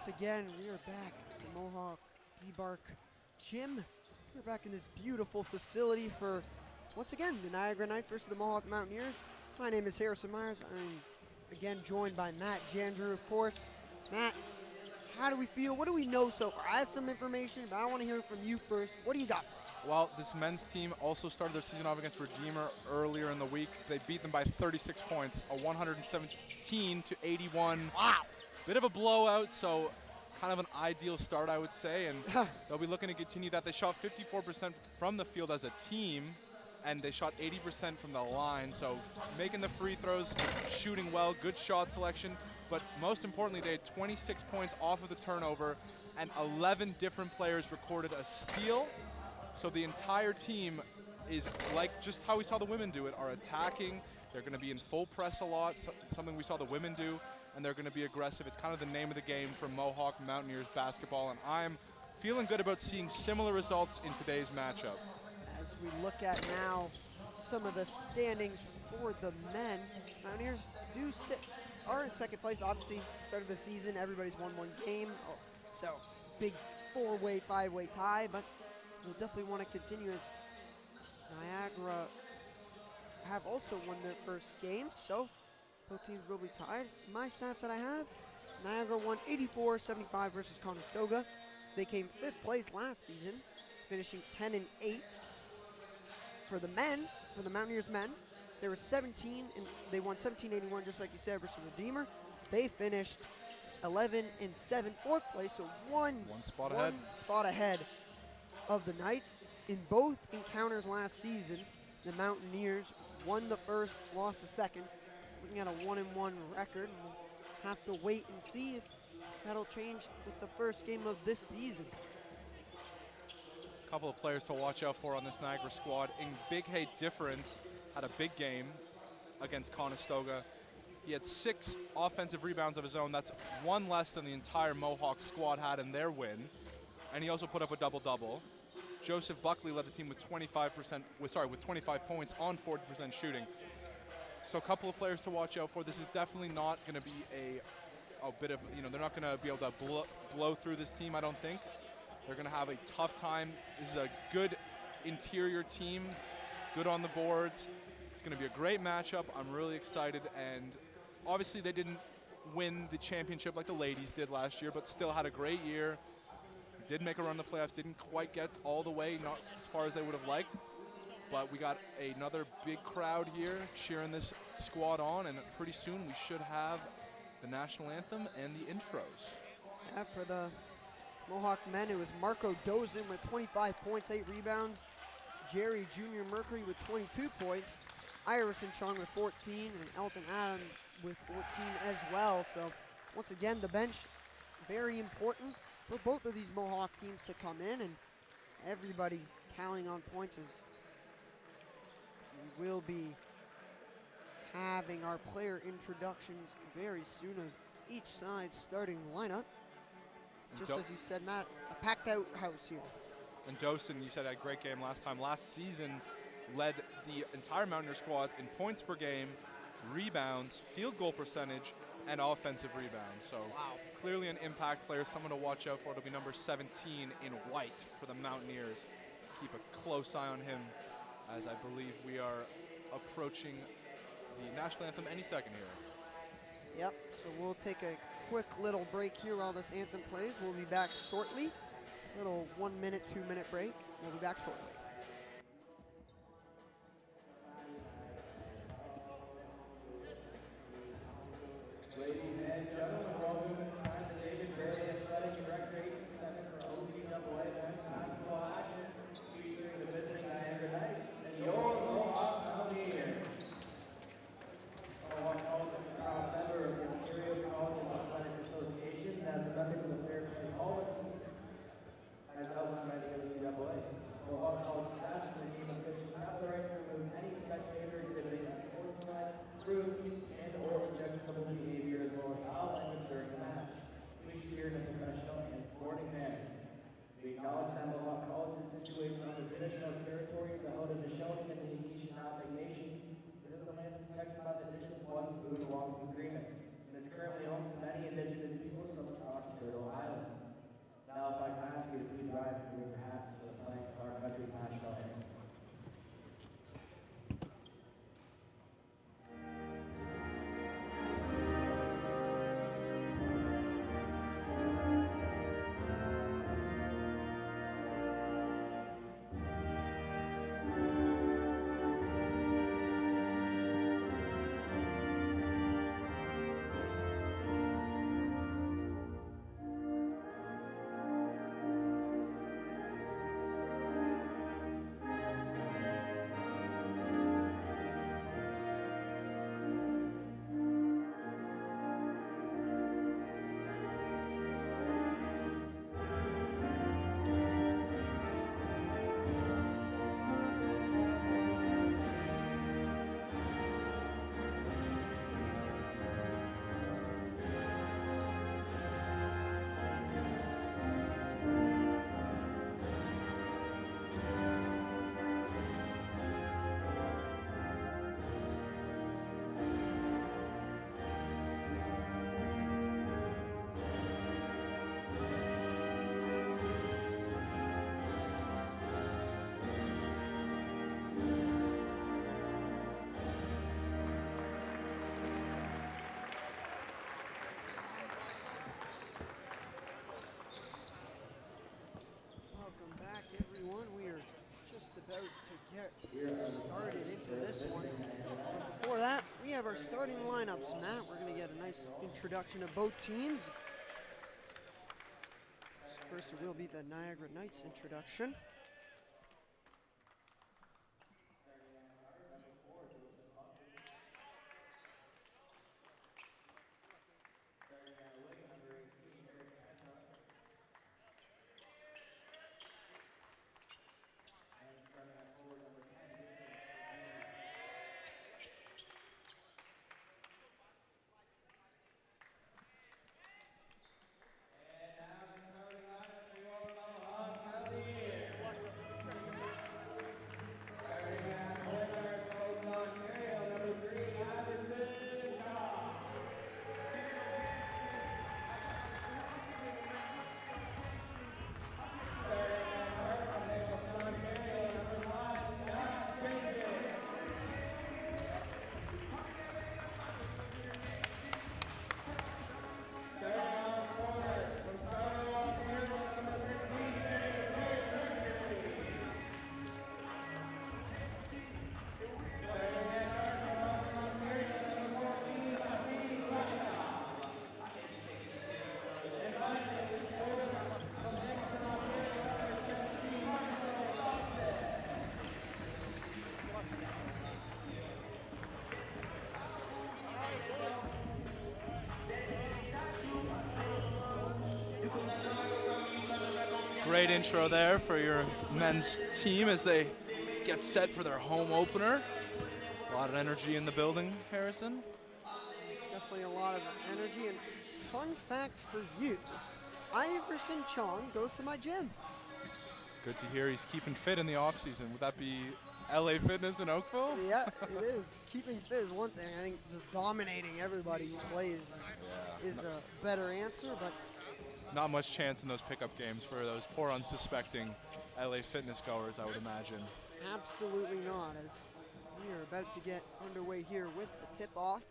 once again, we are back at the Mohawk Bark Gym. We're back in this beautiful facility for, once again, the Niagara Knights versus the Mohawk Mountaineers. My name is Harrison Myers. I'm again joined by Matt Jandrew, of course. Matt, how do we feel? What do we know so far? I have some information, but I want to hear from you first. What do you got for us? Well, this men's team also started their season off against Redeemer earlier in the week. They beat them by 36 points, a 117-81. Wow. Bit of a blowout, so kind of an ideal start, I would say, and they'll be looking to continue that. They shot 54% from the field as a team, and they shot 80% from the line, so making the free throws, shooting well, good shot selection, but most importantly, they had 26 points off of the turnover, and 11 different players recorded a steal. So the entire team is, like just how we saw the women do it, are attacking. They're going to be in full press a lot, something we saw the women do, and they're going to be aggressive. It's kind of the name of the game for Mohawk Mountaineers basketball, and I'm feeling good about seeing similar results in today's matchup. As we look at now some of the standings for the men, Mountaineers are in second place. Obviously, start of the season, everybody's won one game, so big four-way, five-way tie, but we'll definitely want to continue as Niagara have also won their first game, so both teams will be tied. My stats that I have, Niagara won 84-75 versus Conestoga. They came 5th place last season, finishing 10-8. For the men, for the Mountaineers men, they were 17 and they won 17-81, just like you said, versus Redeemer. They finished 11-7, 4th place, so one spot ahead of the Knights. In both encounters last season, the Mountaineers won the first, lost the second. Looking at a 1-1 record, and we'll have to wait and see if that'll change with the first game of this season. A couple of players to watch out for on this Niagara squad. In Big Hay Difference had a big game against Conestoga. He had 6 offensive rebounds of his own. That's 1 less than the entire Mohawk squad had in their win. And he also put up a double-double. Joseph Buckley led the team with 25 points on 40% shooting. So a couple of players to watch out for. This is definitely not going to be a bit of, they're not going to be able to blow through this team, I don't think. They're going to have a tough time. This is a good interior team, good on the boards. It's going to be a great matchup. I'm really excited. And obviously they didn't win the championship like the ladies did last year, but still had a great year. Did make a run in the playoffs, didn't quite get all the way, not as far as they would have liked. But we got another big crowd here cheering this squad on, and pretty soon we should have the national anthem and the intros. Yeah, for the Mohawk men, it was Marco Dozin with 25 points, 8 rebounds. Jerry Jr. Mercury with 22 points. Irison Chong with 14, and Elton Adams with 14 as well. So once again, the bench, very important for both of these Mohawk teams to come in, and everybody tallying on points as we will be having our player introductions very soon of each side starting lineup. Just as you said, Matt, a packed out house here. And Dawson, you said, had a great game last time. Last season, led the entire Mountaineer squad in points per game, rebounds, field goal percentage, and offensive rebounds. So clearly an impact player, someone to watch out for. It'll be number 17 in white for the Mountaineers. Keep a close eye on him, as I believe we are approaching the national anthem any second here. Yep, so we'll take a quick little break here while this anthem plays. We'll be back shortly. Little 1 minute, 2 minute break. We'll be back shortly. Ladies and gentlemen, welcome to the David Berry Athletic and Recreation Center for OCAA men's basketball action, featuring the visiting Niagara Knights and your Mohawk Mountaineers. Mohawk College is a proud member of the Ontario Colleges Athletic Association and has a record of fair play policy as outlined by the OCAA. Mohawk College staff and the team officials have the right to remove any spectator exhibiting unsportsmanlike, rude, and/or objectionable behavior, as well as foul language during the match, each cheered in a professional and sporting manner. We acknowledge that Mohawk College is situated on the traditional territory of the Haudenosaunee and the Anishinaabe nations, within the lands protected by the District 1 Spoon Walking Agreement, and is currently home to many Indigenous peoples from across Turtle Island. Now, if I can ask you to please rise and remove your hats for the playing of our country's national anthem. Welcome back, everyone. We are just about to get started into this one. But before that, we have our starting lineups. Matt, we're going to get a nice introduction of both teams. First, it will be the Niagara Knights introduction. Great intro there for your men's team as they get set for their home opener. A lot of energy in the building, Harrison. Definitely a lot of energy. And fun fact for you, Iverson Chong goes to my gym. Good to hear he's keeping fit in the offseason. Would that be LA Fitness in Oakville? Yeah, it is. Keeping fit is one thing. I think just dominating everybody who plays is a better answer, but Not much chance in those pickup games for those poor unsuspecting LA Fitness goers, I would imagine. absolutely not, as we are about to get underway here with the tip-off.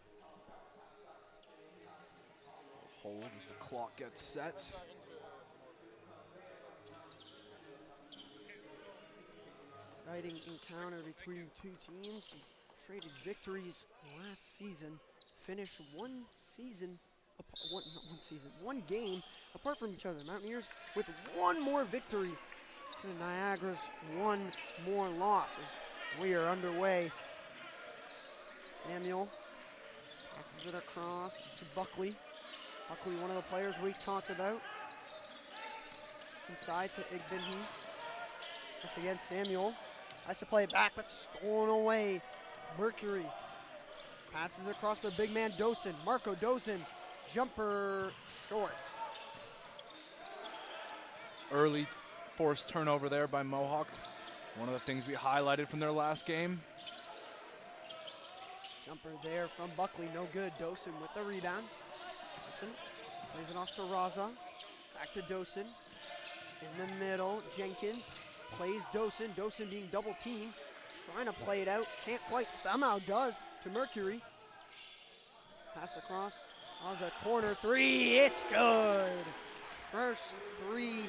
Hold as the clock gets set. Exciting encounter between two teams who traded victories last season, finished one game apart from each other. Mountaineers with one more victory to Niagara's one more loss as we are underway. Samuel passes it across to Buckley. Buckley, one of the players we talked about. Inside to Igbenhi. Once again, Samuel has to play it back, but stolen away. Mercury passes across the big man Dosen. Marco Dosen, jumper short. Early forced turnover there by Mohawk. One of the things we highlighted from their last game. Jumper there from Buckley, no good. Dosen with the rebound. Dosen plays it off to Raza. Back to Dosen. In the middle, Jenkins plays Dosen. Dosen being double teamed, trying to play it out. Can't quite, somehow does to Mercury. Pass across. Raza corner three, it's good. First three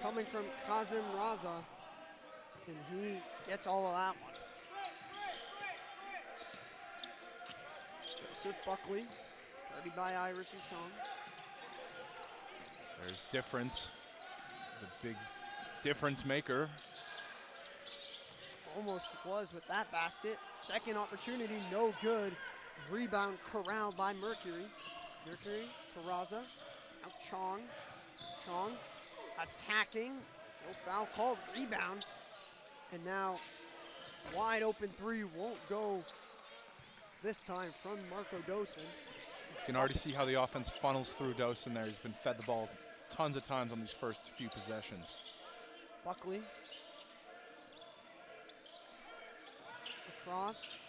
coming from Kazim Raza. And he gets all of that one. Joseph Buckley, guarded by Iris and Chong. There's difference, the big difference maker. Almost was with that basket. Second opportunity, no good. Rebound corralled by Mercury. Mercury to Raza. Now Chong. Chong attacking. No foul called. Rebound. And now wide open three won't go this time from Marco Dosen. You can already see how the offense funnels through Dosen there. He's been fed the ball tons of times on these first few possessions. Buckley. Across.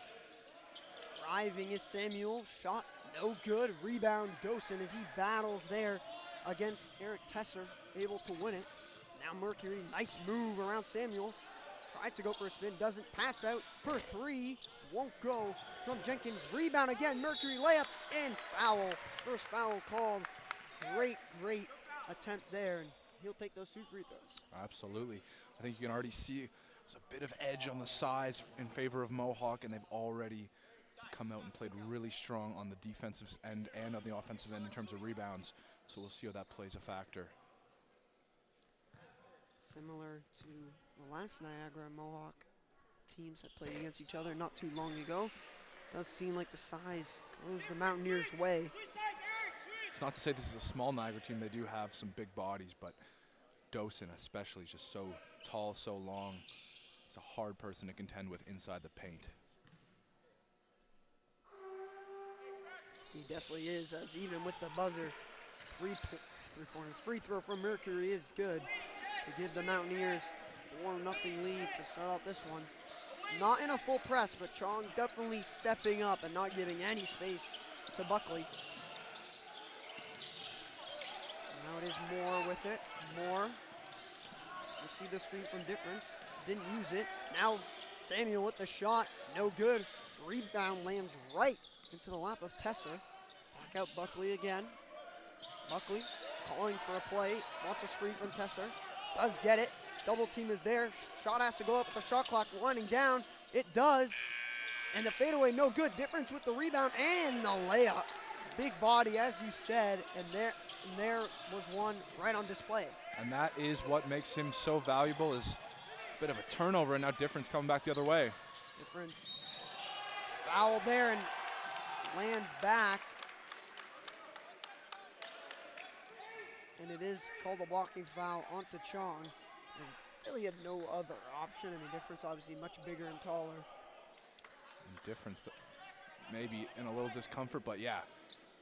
Driving is Samuel. Shot no good. Rebound Dosen as he battles there against Eric Tesser. Able to win it. Now Mercury. Nice move around Samuel. Tried to go for a spin. Doesn't pass out for three. Won't go from Jenkins. Rebound again. Mercury layup and foul. First foul called. Great attempt there. And he'll take those 2 free throws. Absolutely. I think you can already see there's a bit of edge on the size in favor of Mohawk, and they've already come out and played really strong on the defensive end and on the offensive end in terms of rebounds. So we'll see how that plays a factor. Similar to the last Niagara Mohawk teams that played against each other not too long ago. Does seem like the size goes the Mountaineers' way. It's not to say this is a small Niagara team. They do have some big bodies, but Dosen especially is just so tall, so long. It's a hard person to contend with inside the paint. He definitely is, as even with the buzzer, free throw from Mercury is good to give the Mountaineers 4-0 lead to start off this one. Not in a full press, but Chong definitely stepping up and not giving any space to Buckley. Now it is Moore with it. Moore. You see the screen from difference. Didn't use it. Now Samuel with the shot. No good. Rebound lands right into the lap of Tesser. Back out Buckley again. Buckley calling for a play. Wants a screen from Tesser. Does get it. Double team is there. Shot has to go up with the shot clock winding down. It does. And the fadeaway no good. Difference with the rebound and the layup. Big body, as you said, and there was one right on display. And that is what makes him so valuable, is a bit of a turnover, and now Difference coming back the other way. Difference foul there and lands back. And it is called a blocking foul onto Chong. And really had no other option. I mean, Difference obviously much bigger and taller. And Difference maybe in a little discomfort, but yeah,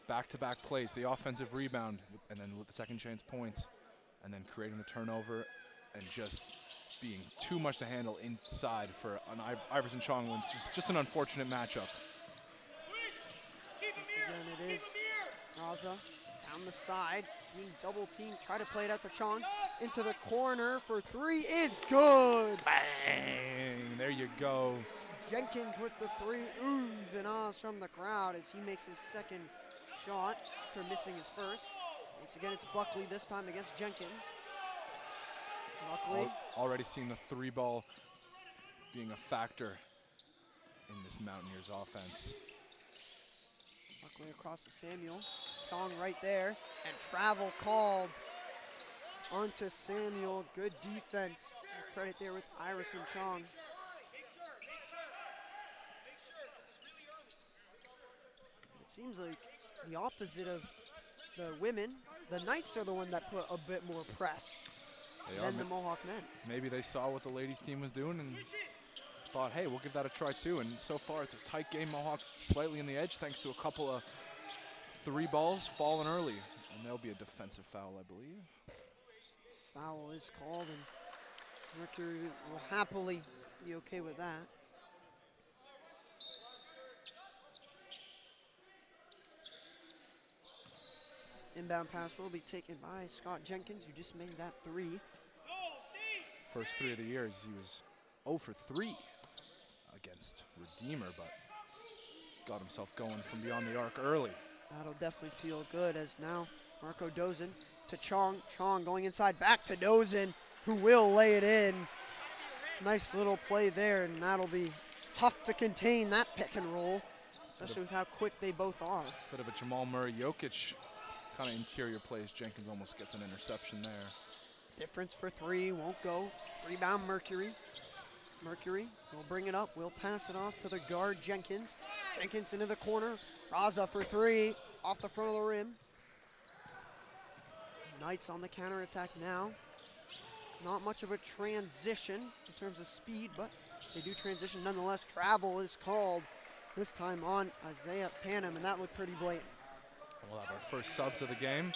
back-to-back plays, the offensive rebound, and then with the second chance points, and then creating the turnover, and just being too much to handle inside for an Iverson Chong win. Just an unfortunate matchup. Again, it is Raza down the side, being double teamed, try to play it out to Chong. Into the corner for three is good. Bang, there you go. Jenkins with the three, oohs and ahs from the crowd as he makes his second shot after missing his first. Once again, it's Buckley, this time against Jenkins. Buckley. Already seeing the three ball being a factor in this Mountaineers offense. Buckley across to Samuel. Chong right there, and travel called onto Samuel. Good defense. Credit there with Iris and Chong. It seems like the opposite of the women. The Knights are the one that put a bit more press than the Mohawk men. Maybe they saw what the ladies team was doing and thought, hey, we'll give that a try too. And so far it's a tight game. Mohawk slightly in the edge thanks to a couple of three balls falling early. And there'll be a defensive foul, I believe. Foul is called, and Mercury will happily be okay with that. Inbound pass will be taken by Scott Jenkins, who just made that three. First three of the year, he was 0 for 3 against Redeemer, but got himself going from beyond the arc early. That'll definitely feel good as now Marco Dozin to Chong. Chong going inside, back to Dozin, who will lay it in. Nice little play there, and that'll be tough to contain that pick and roll, especially with how quick they both are. Bit of a Jamal Murray-Jokic kind of interior plays. Jenkins almost gets an interception there. Difference for three, won't go. Rebound Mercury. Mercury will bring it up, will pass it off to the guard Jenkins. Jenkins into the corner. Raza for three, off the front of the rim. Knights on the counterattack now. Not much of a transition in terms of speed, but they do transition nonetheless. Travel is called, this time on Isaiah Panam, and that looked pretty blatant. We'll have our first subs of the game.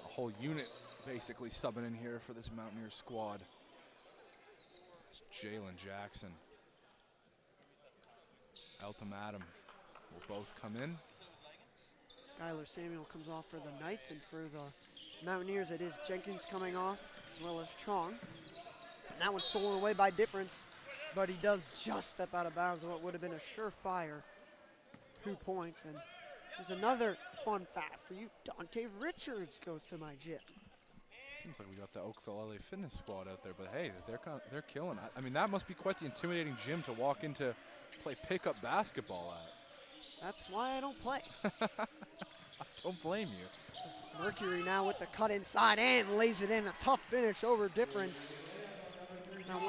A whole unit basically subbing in here for this Mountaineers squad. It's Jalen Jackson. Elton Adam will both come in. Skylar Samuel comes off for the Knights, and for the Mountaineers it is Jenkins coming off, as well as Chong. And that one's stolen away by difference, but he does just step out of bounds of what would have been a surefire 2 points. And there's another fun fact for you. Dante Richards goes to my gym. Seems like we got the Oakville LA Fitness squad out there, but hey, they're killing it. I mean, that must be quite the intimidating gym to walk into, play pickup basketball at. That's why I don't play. I don't blame you. Mercury now with the cut inside and lays it in. A tough finish over difference. Now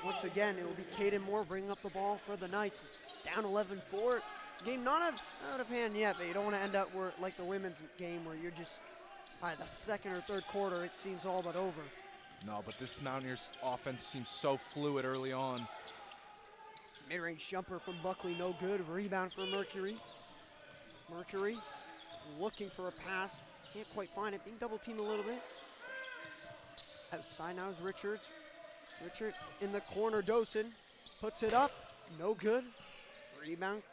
once again, it will be Caden Moore bringing up the ball for the Knights. Down 11-4. Game not out of hand yet, but you don't want to end up like the women's game where you're just, by the second or third quarter, it seems all but over. No, but this Mountaineers offense seems so fluid early on. Mid-range jumper from Buckley, no good. Rebound for Mercury. Mercury looking for a pass. Can't quite find it. Being double teamed a little bit. Outside now is Richards. Richard in the corner. Dosen puts it up. No good. Rebound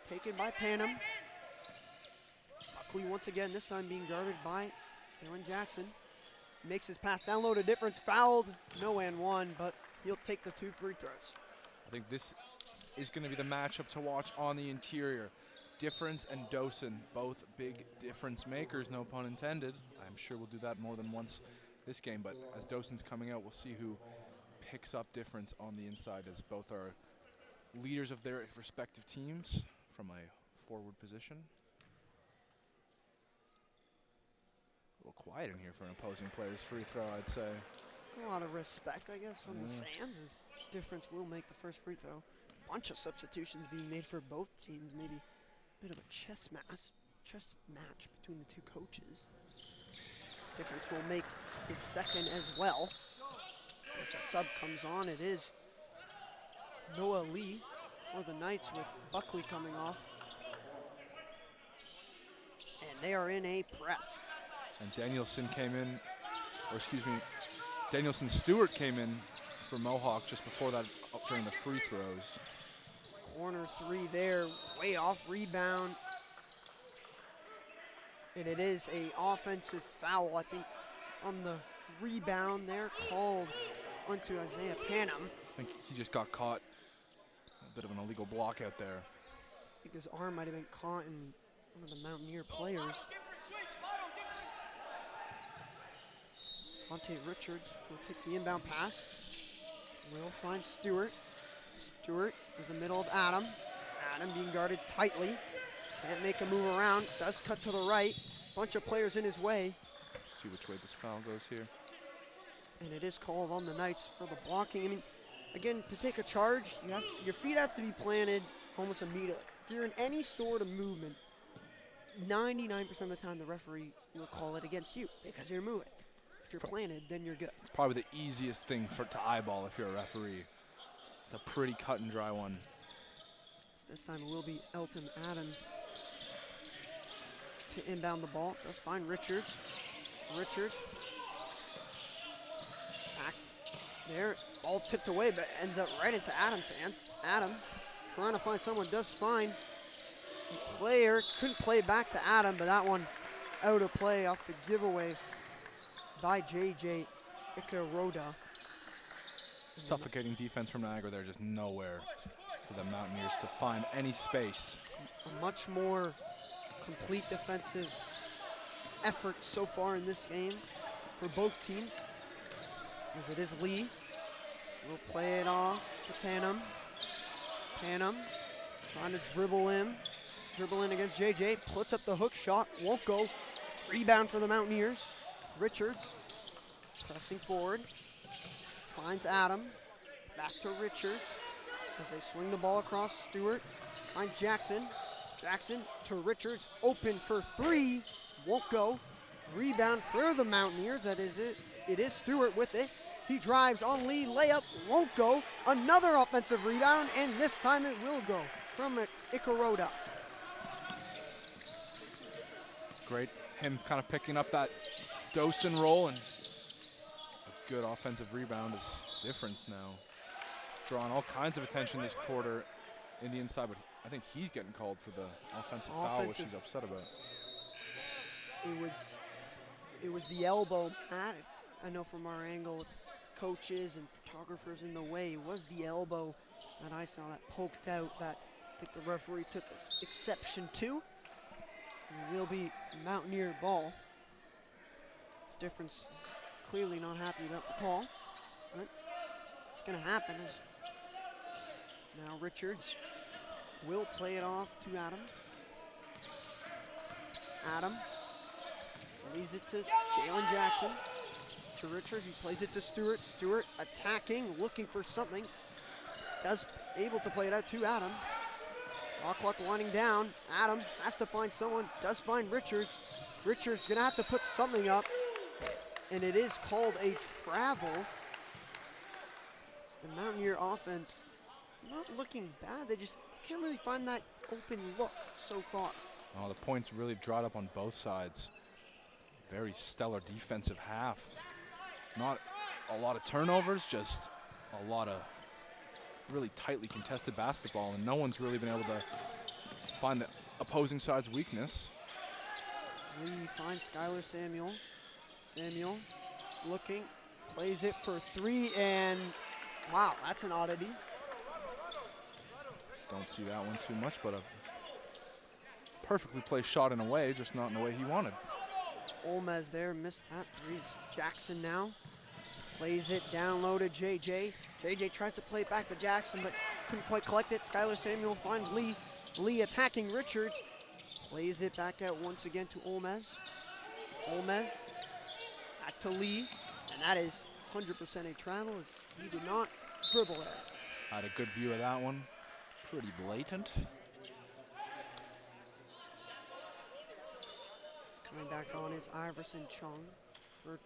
taken by Panam. Buckley once again, this time being guarded by Aaron Jackson. Makes his pass down low to difference. Fouled. No and one, but he'll take the 2 free throws. I think this is going to be the matchup to watch on the interior. Difference and Dosen, both big difference makers, no pun intended. I'm sure we'll do that more than once this game, but as Dosen's coming out, we'll see who picks up difference on the inside, as both are leaders of their respective teams from a forward position. A little quiet in here for an opposing player's free throw, I'd say. A lot of respect, I guess, from the fans, as difference will make the first free throw. Bunch of substitutions being made for both teams, maybe a bit of a chess match between the two coaches. Difference will make his second as well. As the sub comes on, it is Noah Lee for the Knights, with Buckley coming off. And they are in a press. And Danielson came in, or excuse me, Danielson Stewart came in for Mohawk just before that during the free throws. Corner three there, way off rebound. And it is a offensive foul, I think, on the rebound there, called onto Isaiah Panam. I think he just got caught. A bit of an illegal block out there. I think his arm might have been caught in one of the Mountaineer players. Monte Richards will take the inbound pass. Will find Stewart. Stewart in the middle of Adam. Adam being guarded tightly. Can't make a move around. Does cut to the right. Bunch of players in his way. See which way this foul goes here. And it is called on the Knights for the blocking. I mean, again, to take a charge, your feet have to be planted almost immediately. If you're in any sort of movement, 99% of the time the referee will call it against you because you're moving. If you're planted, then you're good. It's probably the easiest thing to eyeball if you're a referee. It's a pretty cut and dry one. So this time it will be Elton Adam to inbound the ball. Does find Richards. Richards. Back there. All tipped away, but ends up right into Adam's hands. Adam trying to find someone. Does find the player. Couldn't play back to Adam, but that one out of play off the giveaway by JJ Ikaroda. Suffocating defense from Niagara there, just nowhere for the Mountaineers to find any space. A much more complete defensive effort so far in this game for both teams, as it is Lee. We'll play it off to Panam. Panam trying to dribble in against JJ, puts up the hook shot, won't go. Rebound for the Mountaineers. Richards pressing forward, finds Adam, back to Richards as they swing the ball across. Stewart finds Jackson. Jackson to Richards, open for three, won't go. Rebound for the Mountaineers, that is it. It is Stewart with it. He drives on Lee, layup, won't go. Another offensive rebound, and this time it will go from Ikaroda. Great, him kind of picking up that Dosen roll, and a good offensive rebound is difference now. Drawing all kinds of attention this quarter in the inside, but I think he's getting called for the offensive foul, which he's upset about. It was the elbow, Matt. I know from our angle with coaches and photographers in the way, it was the elbow that I saw that poked out that I think the referee took exception to. It will be Mountaineer ball. This difference is clearly not happy about the call, but it's going to happen. Now Richards will play it off to Adam. Adam leaves it to Jalen Jackson. To Richards, he plays it to Stewart. Stewart attacking, looking for something. Does able to play it out to Adam. Shot clock winding down. Adam has to find someone, does find Richards. Richards gonna have to put something up, and it is called a travel. It's the Mountaineer offense not looking bad. They just can't really find that open look so far. Oh, the points really dried up on both sides. Very stellar defensive half. Not a lot of turnovers, just a lot of really tightly contested basketball, and no one's really been able to find the opposing side's weakness. Lee finds Skylar Samuel. Samuel looking, plays it for three, and wow, that's an oddity. Don't see that one too much, but a perfectly placed shot in a way, just not in the way he wanted. Olmez there, missed that three. Jackson now plays it down low to JJ. JJ tries to play it back to Jackson, but couldn't quite collect it. Skylar Samuel finds Lee. Lee attacking Richards. Plays it back out once again to Olmez. Olmez back to Lee, and that is 100% a travel as he did not dribble it. Had a good view of that one. Pretty blatant. Coming back on is Iverson Chong for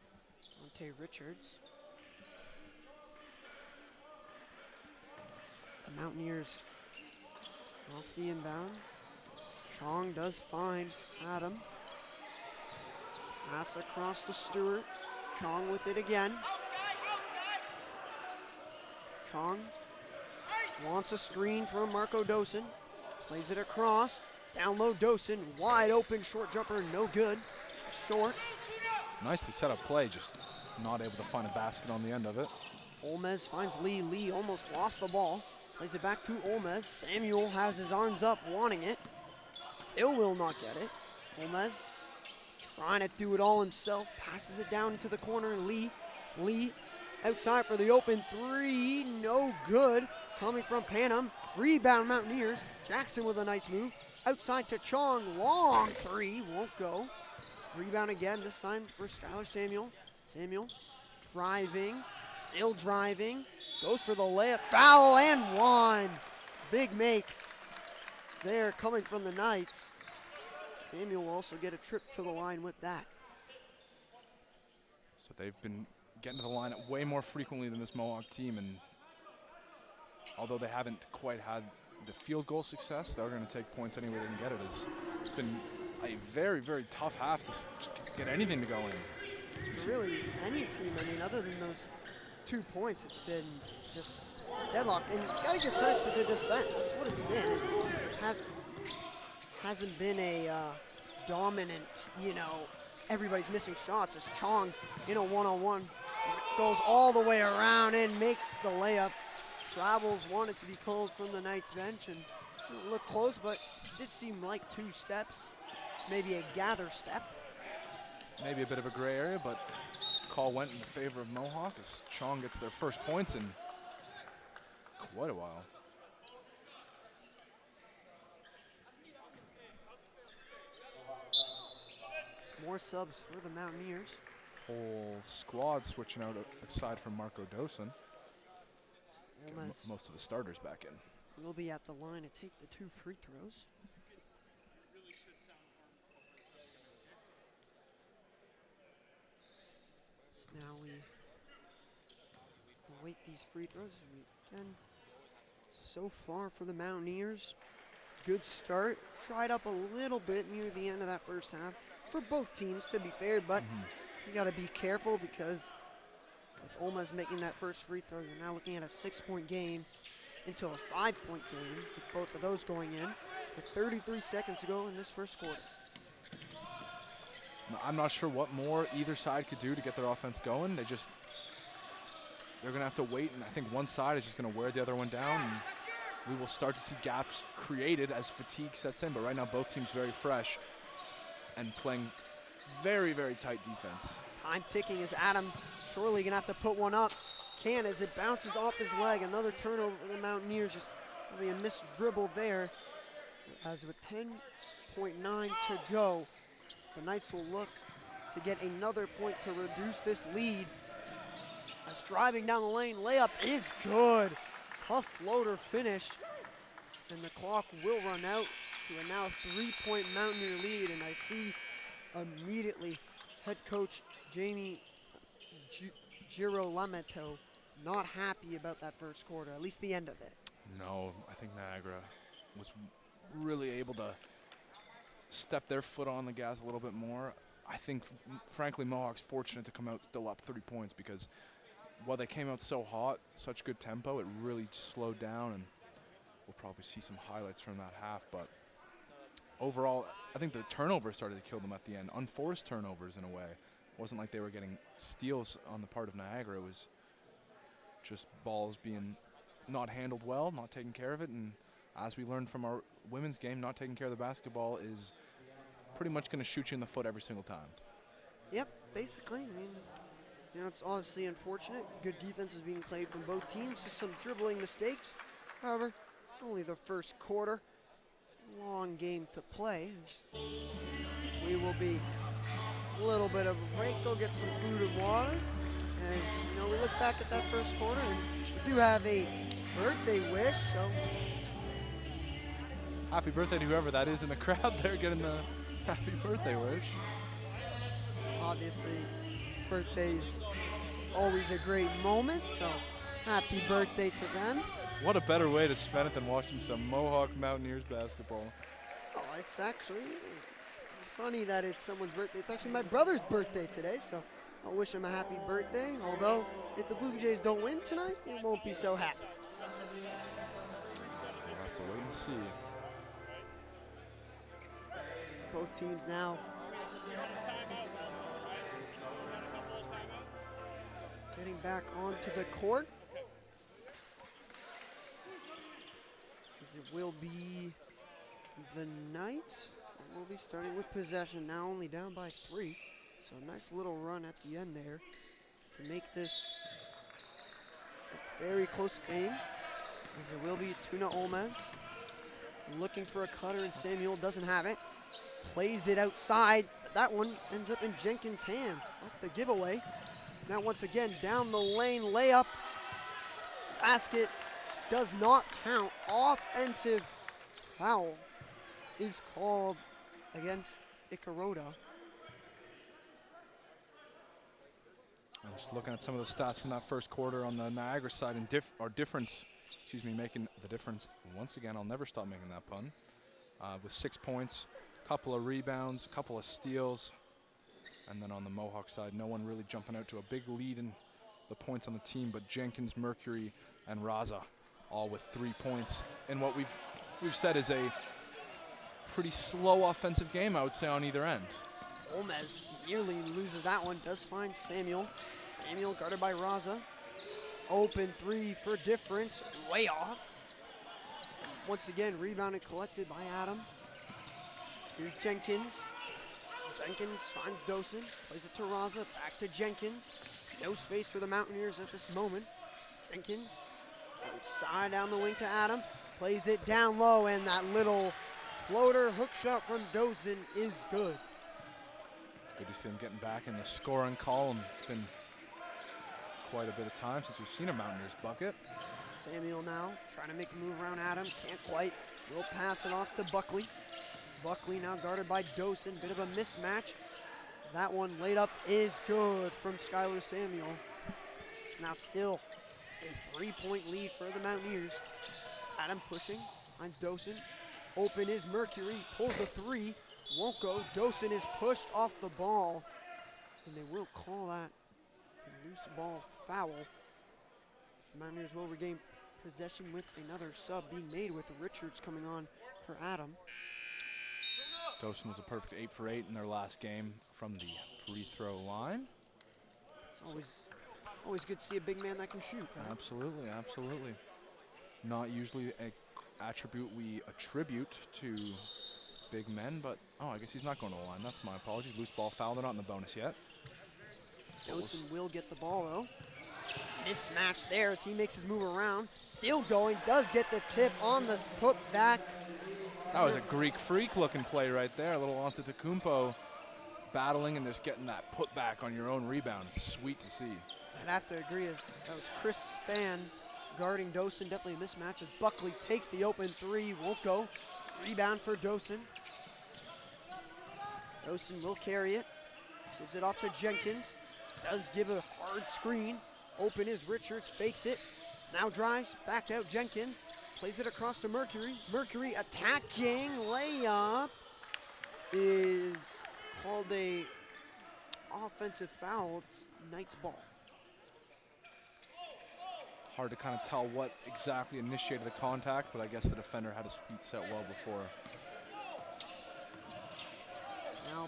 Monte Richards. The Mountaineers off the inbound. Chong does find Adam. Pass across to Stewart. Chong with it again. Chong wants a screen from Marco Dosen. Plays it across. Down low Dosen, wide open, short jumper, no good. Short. Nicely set up play, just not able to find a basket on the end of it. Olmez finds Lee. Lee almost lost the ball. Plays it back to Olmez. Samuel has his arms up, wanting it. Still will not get it. Olmez trying to do it all himself. Passes it down into the corner. Lee outside for the open three. No good. Coming from Panam. Rebound Mountaineers. Jackson with a nice move. Outside to Chong, long three, won't go. Rebound again, this time for Skylar Samuel. Samuel driving, still driving. Goes for the layup, foul and one. Big make there coming from the Knights. Samuel will also get a trip to the line with that. So they've been getting to the line way more frequently than this Mohawk team, and although they haven't quite had the field goal success, they're going to take points any way they can get it. It's been a very, very tough half to get anything to go in. Really, any team, I mean, other than those 2 points, it's been just deadlocked. And you got to give credit to the defense. That's what it's been. It hasn't been a dominant, you know, everybody's missing shots as Chong in a one-on-one goes all the way around and makes the layup. Travels wanted to be called from the Knights bench and didn't look close, but did seem like 2 steps, maybe a gather step. Maybe a bit of a gray area, but call went in favor of Mohawk as Chong gets their first points in quite a while. More subs for the Mountaineers. Whole squad switching out aside from Marco Dosen. Most of the starters back in. Will be at the line to take the 2 free throws. So now we await these free throws. Again, so far for the Mountaineers, good start. Tried up a little bit near the end of that first half for both teams, to be fair, but you got to be careful because if Olma's making that first free throw, you're now looking at a 6-point game into a 5-point game, with both of those going in, with 33 seconds to go in this first quarter. I'm not sure what more either side could do to get their offense going. They're going to have to wait, and I think one side is just going to wear the other one down, and we will start to see gaps created as fatigue sets in. But right now, both teams very fresh and playing very, very tight defense. Time ticking as Adam surely going to have to put one up. Can as it bounces off his leg. Another turnover for the Mountaineers. Just really a missed dribble there. As with 10.9 to go, the Knights will look to get another point to reduce this lead. As driving down the lane, layup is good. Tough floater finish. And the clock will run out to a now 3-point Mountaineer lead. And I see immediately head coach Jamie Girolamato not happy about that first quarter, at least the end of it. No, I think Niagara was really able to step their foot on the gas a little bit more. I think, frankly, Mohawk's fortunate to come out still up 3 points because while they came out so hot, such good tempo, it really slowed down, and we'll probably see some highlights from that half. But overall, I think the turnovers started to kill them at the end. Unforced turnovers in a way. It wasn't like they were getting steals on the part of Niagara. It was just balls being not handled well, not taking care of it. And as we learned from our women's game, not taking care of the basketball is pretty much going to shoot you in the foot every single time. Yep, basically. I mean, you know, it's obviously unfortunate. Good defense is being played from both teams. Just some dribbling mistakes. However, it's only the first quarter. Long game to play. We will be a little bit of a break. Go get some food and water. As you know, we look back at that first quarter, and we do have a birthday wish. So happy birthday to whoever that is in the crowd there getting the happy birthday wish. Obviously, birthday's always a great moment, so happy birthday to them. What a better way to spend it than watching some Mohawk Mountaineers basketball. Oh, it's actually funny that it's someone's birthday. It's actually my brother's birthday today, so I'll wish him a happy birthday. Although, if the Blue Jays don't win tonight, he won't be so happy. We'll have to wait and see. Both teams now getting back onto the court. As it will be the Knights. We'll be starting with possession, now only down by 3. So a nice little run at the end there to make this a very close game. As it will be Tuna Olmez looking for a cutter, and Samuel doesn't have it. Plays it outside, but that one ends up in Jenkins' hands. Off the giveaway. Now once again, down the lane, layup. Basket does not count. Offensive foul is called against Ikaroda. I'm just looking at some of the stats from that first quarter on the Niagara side, and making the difference once again. I'll never stop making that pun. With 6 points, couple of rebounds, couple of steals, and then on the Mohawk side, no one really jumping out to a big lead in the points on the team, but Jenkins, Mercury, and Raza all with 3 points in what we've said is a pretty slow offensive game, I would say, on either end. Gomez nearly loses that one, does find Samuel. Samuel guarded by Raza. Open three for difference, way off. Once again, rebounded, collected by Adam. Here's Jenkins. Jenkins finds Dosen, plays it to Raza, back to Jenkins. No space for the Mountaineers at this moment. Jenkins, outside down the wing to Adam, plays it down low, and that little floater hook shot from Dosen is good. Good to see him getting back in the scoring column. It's been quite a bit of time since we've seen a Mountaineers bucket. Samuel now trying to make a move around Adam, can't quite. Will pass it off to Buckley. Buckley now guarded by Dosen, bit of a mismatch. That one laid up is good from Skylar Samuel. It's now still a 3-point lead for the Mountaineers. Adam pushing, finds Dosen. Open is Mercury, pulls the three, won't go. Dosen is pushed off the ball, and they will call that a loose ball foul. So the Mountaineers will regain possession with another sub being made with Richards coming on for Adam. Dosen was a perfect 8 for 8 in their last game from the free throw line. It's always good to see a big man that can shoot. Right? Absolutely, absolutely. Not usually an attribute we attribute to big men, but I guess he's not going to the line. That's my apologies. Loose ball foul. They're not in the bonus yet. Dosen will get the ball though. Mismatch there as he makes his move around. Still going, does get the tip on the put back. That was a Greek freak looking play right there. A little Antetokounmpo battling and just getting that put back on your own rebound. It's sweet to see. I'd have to agree, as that was Chris Spann guarding Dosen. Definitely a mismatch as Buckley takes the open three, won't go. Rebound for Dosen. Dosen will carry it. Gives it off to Jenkins. Does give a hard screen. Open is Richards, fakes it. Now drives, back out Jenkins. Plays it across to Mercury. Mercury attacking layup is called a offensive foul. It's Knights ball. Hard to kind of tell what exactly initiated the contact, but I guess the defender had his feet set well before. Now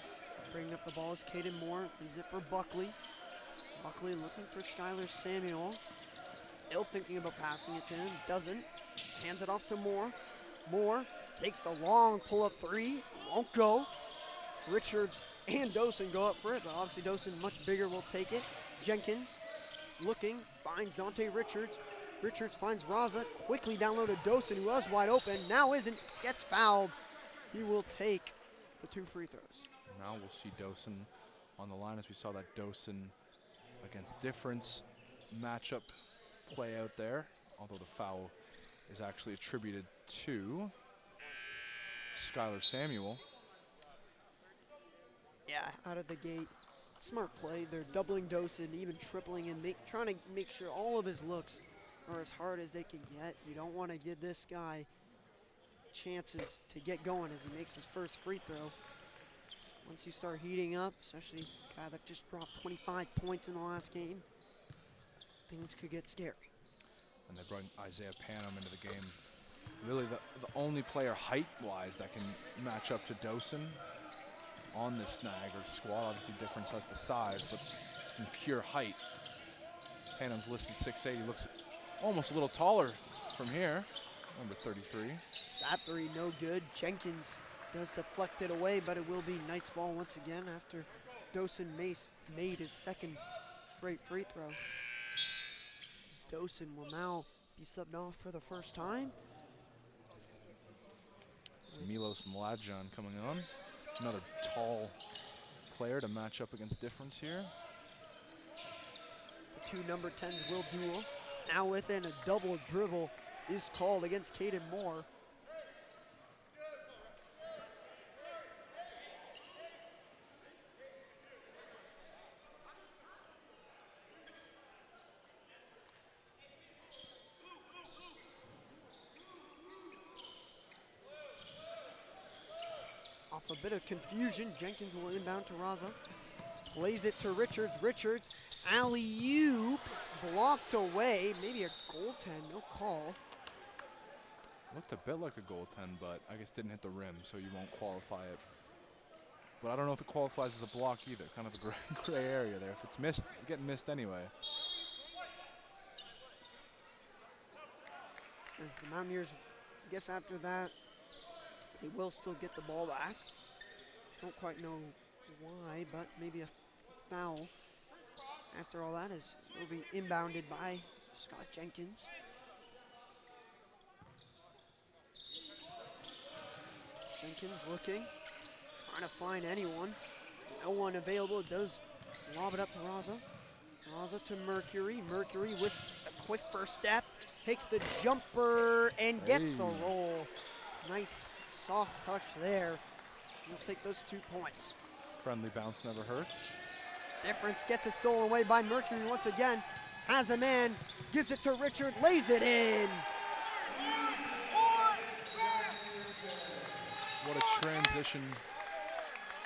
bringing up the ball is Caden Moore. Leaves it for Buckley. Buckley looking for Skylar Samuel. Still thinking about passing it to him. Doesn't. Hands it off to Moore. Moore takes the long pull-up three. Won't go. Richards and Dosen go up for it, but obviously Dosen much bigger will take it. Jenkins looking, finds Dante Richards. Richards finds Raza, quickly down low to Dosen, who was wide open, now isn't, gets fouled. He will take the 2 free throws. Now we'll see Dosen on the line as we saw that Dosen against difference matchup play out there, although the foul is actually attributed to Skylar Samuel. Yeah, out of the gate, smart play. They're doubling Dosen, even tripling him, trying to make sure all of his looks are as hard as they can get. You don't want to give this guy chances to get going as he makes his first free throw. Once you start heating up, especially a guy that just dropped 25 points in the last game, things could get scary. And they brought Isaiah Panum into the game. Really the only player height-wise that can match up to Dosen on this Niagara squad. Obviously difference has the size, but in pure height, Panum's listed 6'8". He looks almost a little taller from here, number 33. That three no good. Jenkins does deflect it away, but it will be Knights ball once again after Dosen made his second straight free throw. Dosen will now be subbed off for the first time. Milos Mladjan coming on. Another tall player to match up against difference here. The 2 number 10s will duel. Now within a double dribble is called against Caden Moore. Off a bit of confusion, Jenkins will inbound to Raza. Plays it to Richards. Richards, alley-oop, blocked away. Maybe a goaltend, no call. Looked a bit like a goaltend, but I guess didn't hit the rim, so you won't qualify it. But I don't know if it qualifies as a block either. Kind of a gray area there. If it's missed, it's getting missed anyway. As the Mountaineers, I guess after that, they will still get the ball back. Don't quite know why, but maybe a foul. After all that is will be inbounded by Scott Jenkins. Jenkins looking, trying to find anyone. No one available. Does lob it up to Raza. Raza to Mercury. Mercury with a quick first step. Takes the jumper and gets the roll. Nice soft touch there. He'll take those 2 points. Friendly bounce never hurts. Difference gets it stolen away by Mercury once again. Has a man, gives it to Richard, lays it in. What a transition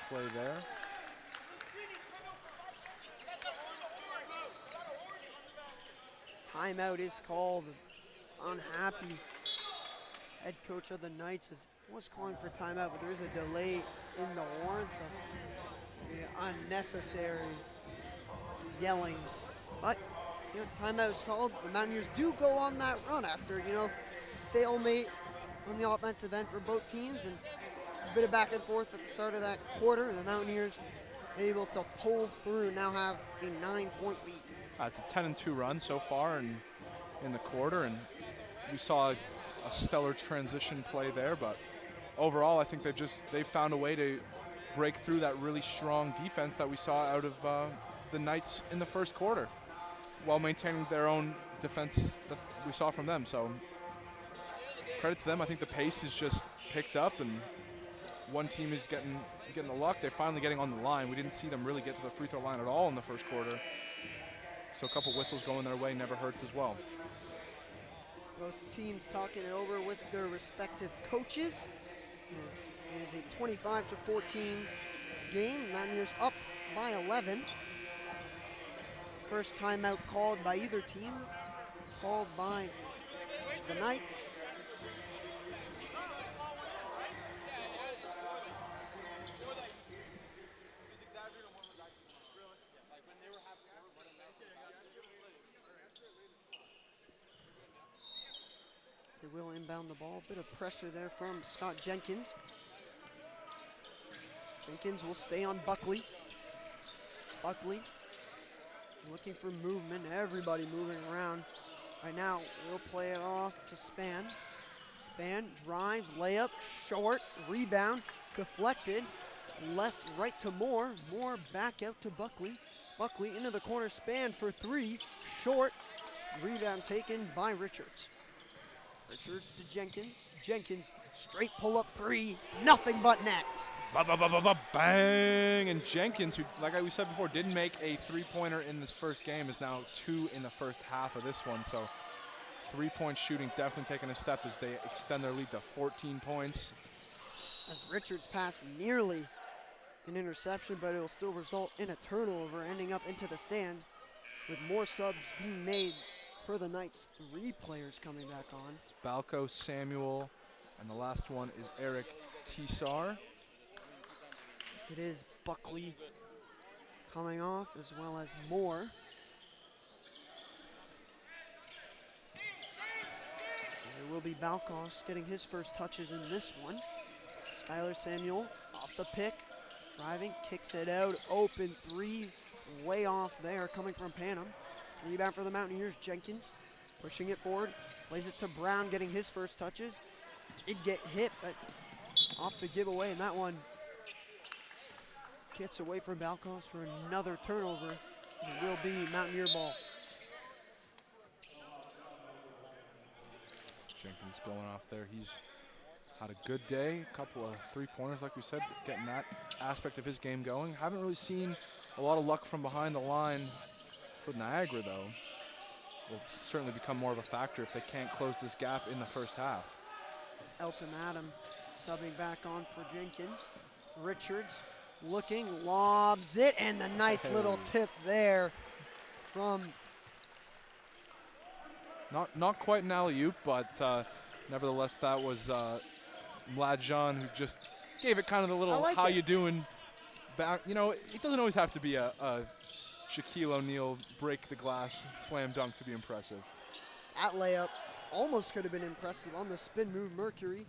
play there. Timeout is called. Unhappy head coach of the Knights was calling for timeout, but there is a delay in the horn, so unnecessary yelling. But timeout is called. The Mountaineers do go on that run after stalemate on the offensive end for both teams, and a bit of back and forth at the start of that quarter. The Mountaineers able to pull through, now have a 9-point lead. It's a 10-2 run so far in the quarter, and we saw a stellar transition play there, but overall I think they've found a way to break through that really strong defense that we saw out of the Knights in the first quarter while maintaining their own defense that we saw from them. So credit to them. I think the pace has just picked up, and one team is getting the luck. They're finally getting on the line. We didn't see them really get to the free throw line at all in the first quarter. So a couple whistles going their way never hurts as well. Both teams talking it over with their respective coaches. It is a 25-14 game. Mountaineers up by 11. First timeout called by either team, called by the Knights. They will inbound the ball. A bit of pressure there from Scott Jenkins. Jenkins will stay on Buckley. Buckley looking for movement. Everybody moving around. Right now, we'll play it off to Span. Span drives, layup, short, rebound, deflected, left, right to Moore. Moore back out to Buckley. Buckley into the corner, Span for three, short, rebound taken by Richards. Richards to Jenkins. Jenkins, straight pull-up three, nothing but net. Bang! And Jenkins, who, like we said before, didn't make a three-pointer in this first game, is now 2 in the first half of this one. So three-point shooting definitely taking a step as they extend their lead to 14 points. As Richards' pass nearly an interception, but it'll still result in a turnover, ending up into the stands with more subs being made for the Knights. 3 players coming back on. It's Balco, Samuel, and the last one is Eric Tisar. It is Buckley coming off, as well as Moore. There will be Balkos getting his first touches in this one. Skylar Samuel off the pick, driving, kicks it out, open three, way off there, coming from Panam. Rebound for the Mountaineers, Jenkins pushing it forward, plays it to Brown, getting his first touches. Did get hit, but off the giveaway, and that one gets away from Balkos for another turnover. It will be Mountaineer ball. Jenkins going off there. He's had a good day. A couple of three-pointers, like we said, getting that aspect of his game going. Haven't really seen a lot of luck from behind the line for Niagara, though. Will certainly become more of a factor if they can't close this gap in the first half. Elton Adam subbing back on for Jenkins. Richards looking, lobs it, and the nice little tip there from... Not quite an alley-oop, but Nevertheless, that was Mlad Jean who just gave it kind of the little like how it. you doing back. You know, it doesn't always have to be a Shaquille O'Neal break the glass slam dunk to be impressive. That layup almost could have been impressive on the spin move. Mercury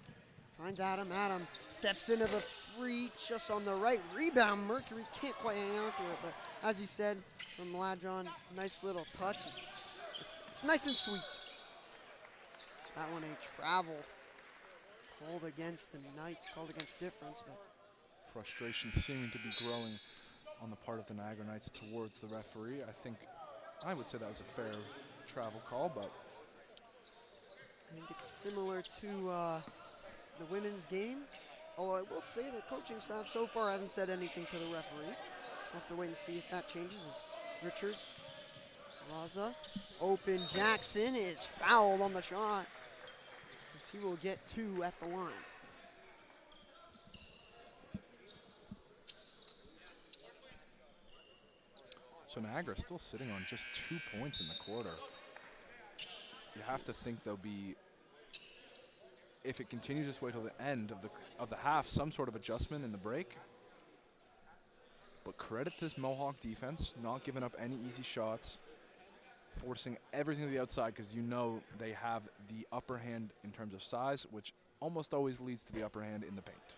finds Adam. Adam steps into the three just on the right. Rebound. Mercury can't quite hang on to it, but as you said, from Ladron, nice little touch. It's nice and sweet. That one a travel called against the Knights, called against difference, but Frustration seeming to be growing on the part of the Niagara Knights towards the referee. I would say that was a fair travel call, but I think it's similar to the women's game. Although I will say the coaching staff so far hasn't said anything to the referee. We'll have to wait and see if that changes. As Richards, Raza, open. Jackson is fouled on the shot, as he will get 2 at the line. so Niagara still sitting on just 2 points in the quarter. You have to think there'll be, if it continues this way till the end of the half, some sort of adjustment in the break. But credit to this Mohawk defense, not giving up any easy shots, forcing everything to the outside because you know they have the upper hand in terms of size, which almost always leads to the upper hand in the paint.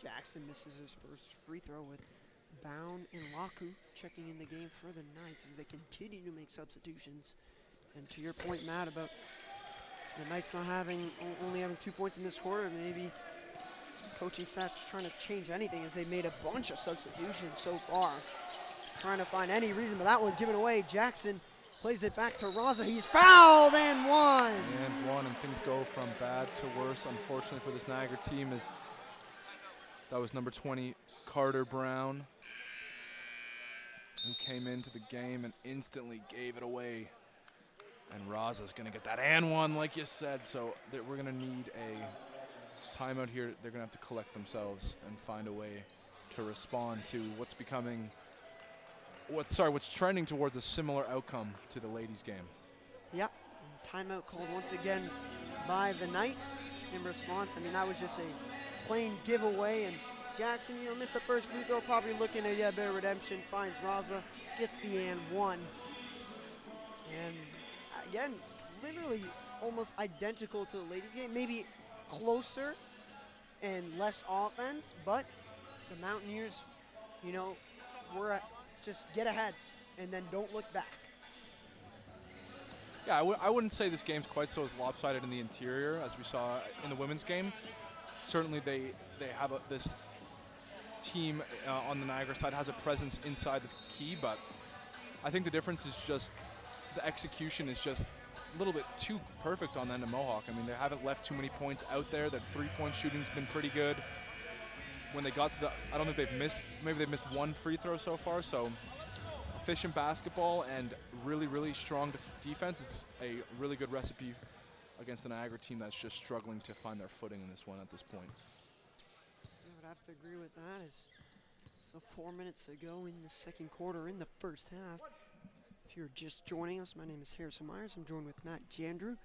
Jackson misses his first free throw with Bound and Laku checking in the game for the Knights as they continue to make substitutions. And to your point, Matt, about the Knights not only having 2 points in this quarter, maybe coaching staff's trying to change anything as they made a bunch of substitutions so far. Trying to find any reason, but that one given away. Jackson plays it back to Raza. He's fouled and one. And things go from bad to worse, unfortunately, for this Niagara team. As that was number 20, Carter Brown, who came into the game and instantly gave it away. And Raza's going to get that and one, like you said. So we're going to need a timeout here. They're going to have to collect themselves and find a way to respond to what's trending towards a similar outcome to the ladies' game. Yep. Timeout called once again by the Knights in response. I mean, that was just a plain giveaway. And Jackson, missed the first free throw, probably looking at a bit of redemption. Finds Raza, gets the and one. And again, it's literally almost identical to the ladies' game. Maybe closer and less offense, but the Mountaineers, were just get ahead and then don't look back. Yeah, I wouldn't say this game's quite so as lopsided in the interior as we saw in the women's game. Certainly they have this team on the Niagara side has a presence inside the key, but I think the difference is just the execution is just a little bit too perfect on the end of Mohawk. I mean, they haven't left too many points out there. Their three-point shooting's been pretty good. When they got to I don't think they've missed, maybe they've missed one free throw so far, so efficient basketball and really, really strong defense is a really good recipe against the Niagara team that's just struggling to find their footing in this one at this point. I would have to agree with that. It's still 4 minutes to go in the second quarter in the first half. If you're just joining us, my name is Harrison Myers. I'm joined with Matt Jandrew,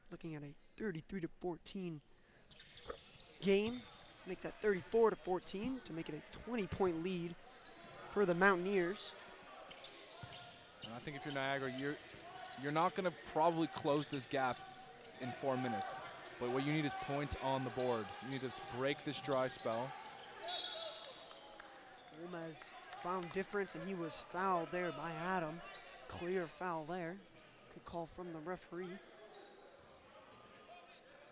looking at a 33-14 game. Make that 34-14 to make it a 20-point lead for the Mountaineers. And I think if you're Niagara, you're not going to probably close this gap in 4 minutes. But what you need is points on the board. You need to break this dry spell. Gomez found difference, and he was fouled there by Adam. Clear foul there. Good call from the referee.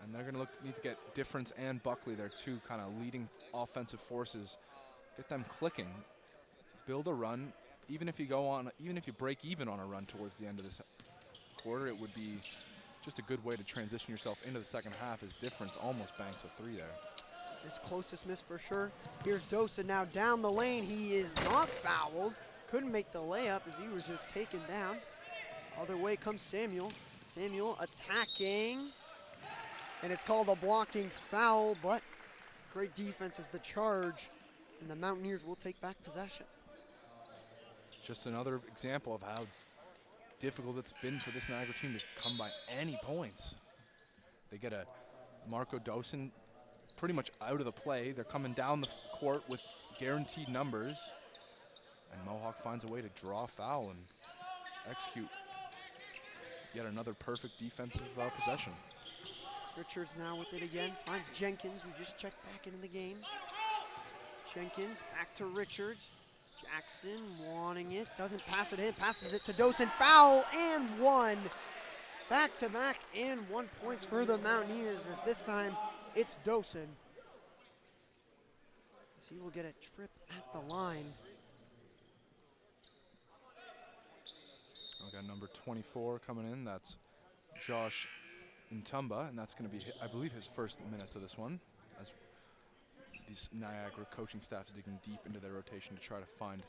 And they're going to need to get Difference and Buckley there, two kind of leading offensive forces. Get them clicking. Build a run. Even if you break even on a run towards the end of this quarter, it would be just a good way to transition yourself into the second half as Difference almost banks a three there. His closest miss for sure. Here's Dosa now down the lane. He is not fouled. Couldn't make the layup as he was just taken down. Other way comes Samuel. Samuel attacking. And it's called a blocking foul, but great defense as the charge. And the Mountaineers will take back possession. Just another example of how difficult it's been for this Niagara team to come by any points. They get a Marco Dosen pretty much out of the play. They're coming down the court with guaranteed numbers. And Mohawk finds a way to draw a foul and execute yet another perfect defensive possession. Richards now with it again. Finds Jenkins, who just checked back into the game. Jenkins back to Richards. Jackson wanting it. Doesn't pass it in. Passes it to Dosen. Foul and one. Back to back and 1 point for the Mountaineers, as this time it's Dosen. So he will get a trip at the line. We got number 24 coming in. That's Josh Ntumba, and that's going to be, I believe, his first minutes of this one, as these Niagara coaching staff is digging deep into their rotation to try to find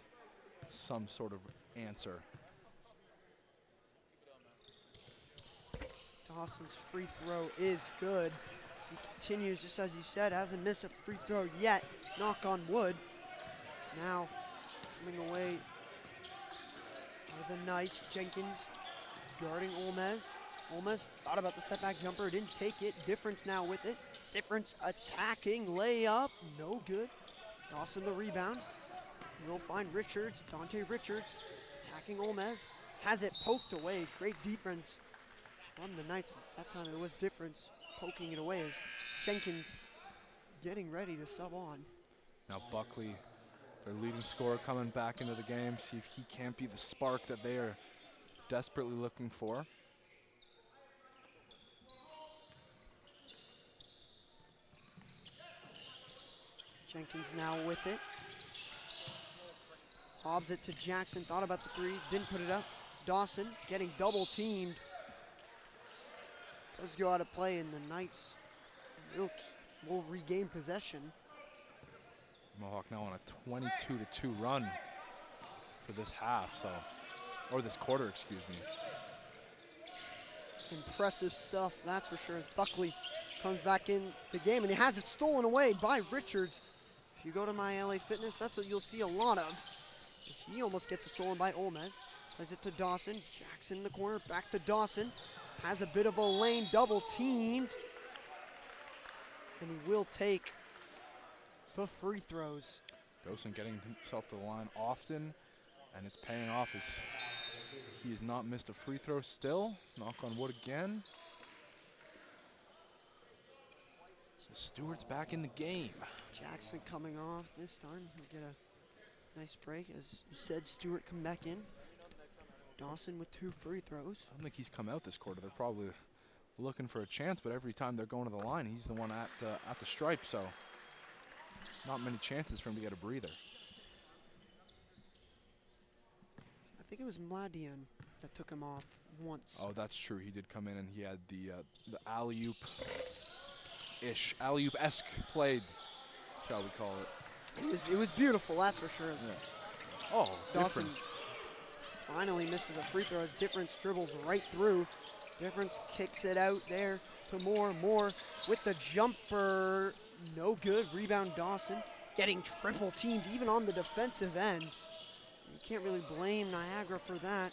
some sort of answer. Dawson's free throw is good. He continues, just as you said, hasn't missed a free throw yet. Knock on wood. Now coming away are the Knights. Jenkins guarding Olmez. Olmez thought about the setback jumper, didn't take it. Difference now with it. Difference attacking layup, no good. Dawson the rebound. We'll find Richards, Dante Richards, attacking Olmez. Has it poked away, great defense from the Knights. That time it was difference, poking it away as Jenkins getting ready to sub on. Now Buckley, their leading scorer, coming back into the game, see if he can't be the spark that they are desperately looking for. Jenkins now with it. Hobbs it to Jackson, thought about the three, didn't put it up. Dawson getting double teamed. Does go out of play, and the Knights will regain possession. Mohawk now on a 22-2 run for this half, so, or this quarter, excuse me. Impressive stuff, that's for sure, as Buckley comes back in the game, and he has it stolen away by Richards. If you go to My LA Fitness, that's what you'll see a lot of. He almost gets it stolen by Olmez. Plays it to Dawson. Jackson in the corner, back to Dawson. Has a bit of a lane, double teamed. And he will take the free throws. Dawson getting himself to the line often, and it's paying off as he has not missed a free throw still. Knock on wood again. So Stewart's back in the game. Jackson coming off this time. He'll get a nice break. As you said, Stewart come back in. Dawson with 2 free throws. I don't think he's come out this quarter. They're probably looking for a chance, but every time they're going to the line, he's the one at the stripe, so not many chances for him to get a breather. I think it was Mladian that took him off once. Oh, that's true. He did come in and he had the alley-oop-esque played, shall we call it. It was beautiful, that's for sure. Yeah. Oh, Dawson Difference. finally misses a free throw as Difference dribbles right through. Difference kicks it out there to Moore with the jumper. No good. Rebound Dawson. Getting triple teamed even on the defensive end. You can't really blame Niagara for that.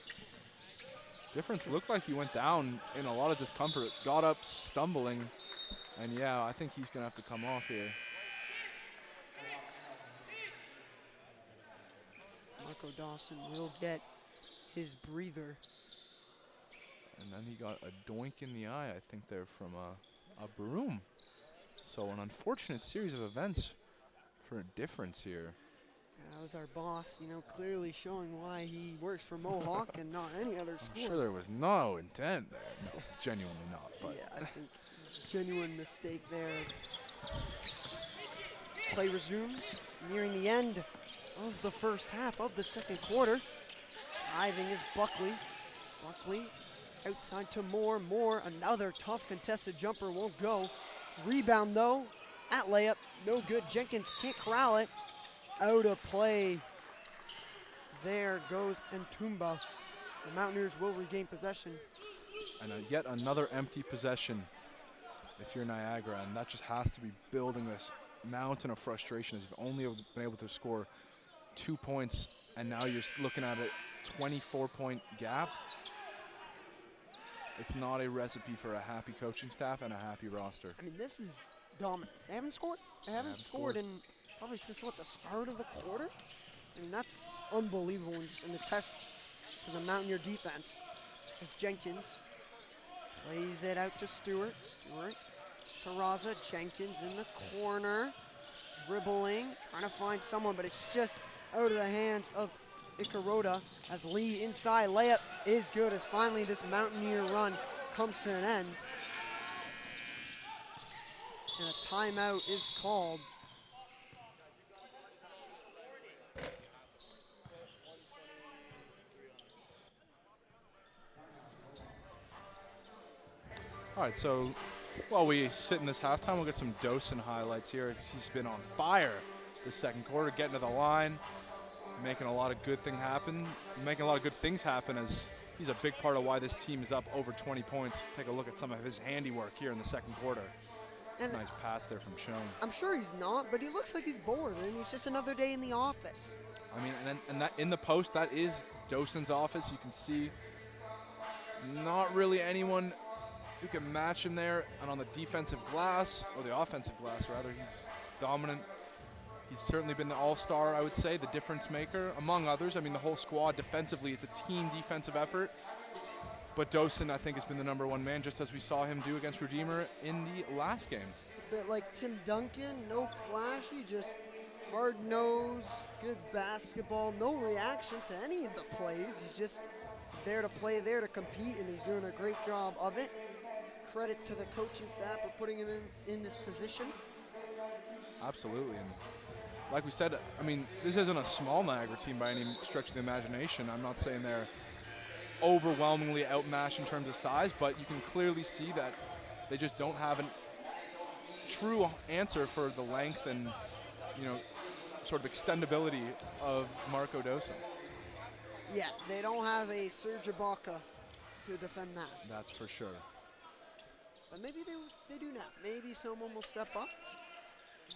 Difference looked like he went down in a lot of discomfort. Got up stumbling. And yeah, I think he's going to have to come off here. Marco Dawson will get his breather. And then he got a doink in the eye, I think, there from a broom. So an unfortunate series of events for a Difference here. That was our boss, clearly showing why he works for Mohawk and not any other school. I'm sure there was no intent there. No, genuinely not. But yeah, I think genuine mistake there. Play resumes, nearing the end of the first half of the second quarter. Driving is Buckley. Buckley outside to Moore. Another tough contested jumper won't go. Rebound though, at layup, no good. Jenkins can't corral it. Out of play. There goes Ntumba. The Mountaineers will regain possession. And yet another empty possession if you're Niagara, and that just has to be building this mountain of frustration as you've only been able to score 2 points, and now you're looking at a 24-point gap. It's not a recipe for a happy coaching staff and a happy roster. I mean, this is dominance. They haven't scored. They haven't scored in probably since, what, the start of the quarter? I mean, that's unbelievable in the test to the Mountaineer defense. As Jenkins plays it out to Stewart. Stewart to Raza. Jenkins in the corner, dribbling, trying to find someone, but it's just out of the hands of Ikaroda as Lee inside. Layup is good as finally this Mountaineer run comes to an end. And a timeout is called. All right, so while we sit in this halftime, we'll get some Dosen highlights here. He's been on fire this second quarter, getting to the line, making a lot of good things happen, as he's a big part of why this team is up over 20 points. Take a look at some of his handiwork here in the second quarter. And nice pass there from Schoen. I'm sure he's not, but he looks like he's bored. I mean, it's just another day in the office. I mean, and that in the post, that is Dosen's office. You can see not really anyone who can match him there. And on the defensive glass, or the offensive glass rather, he's dominant. He's certainly been the all-star, I would say, the difference maker, among others. I mean, the whole squad defensively, it's a team defensive effort. But Dosen, I think, has been the #1 man, just as we saw him do against Redeemer in the last game. A bit like Tim Duncan, no flashy, just hard-nosed, good basketball, no reaction to any of the plays. He's just there to play, there to compete, and he's doing a great job of it. Credit to the coaching staff for putting him in this position. Absolutely. And like we said, I mean, this isn't a small Niagara team by any stretch of the imagination. I'm not saying they're overwhelmingly outmatched in terms of size, but you can clearly see that they just don't have a true answer for the length and, you know, sort of extendability of Marco Dosen. Yeah, they don't have a Serge Ibaka to defend that. That's for sure. But maybe they do now. Maybe someone will step up.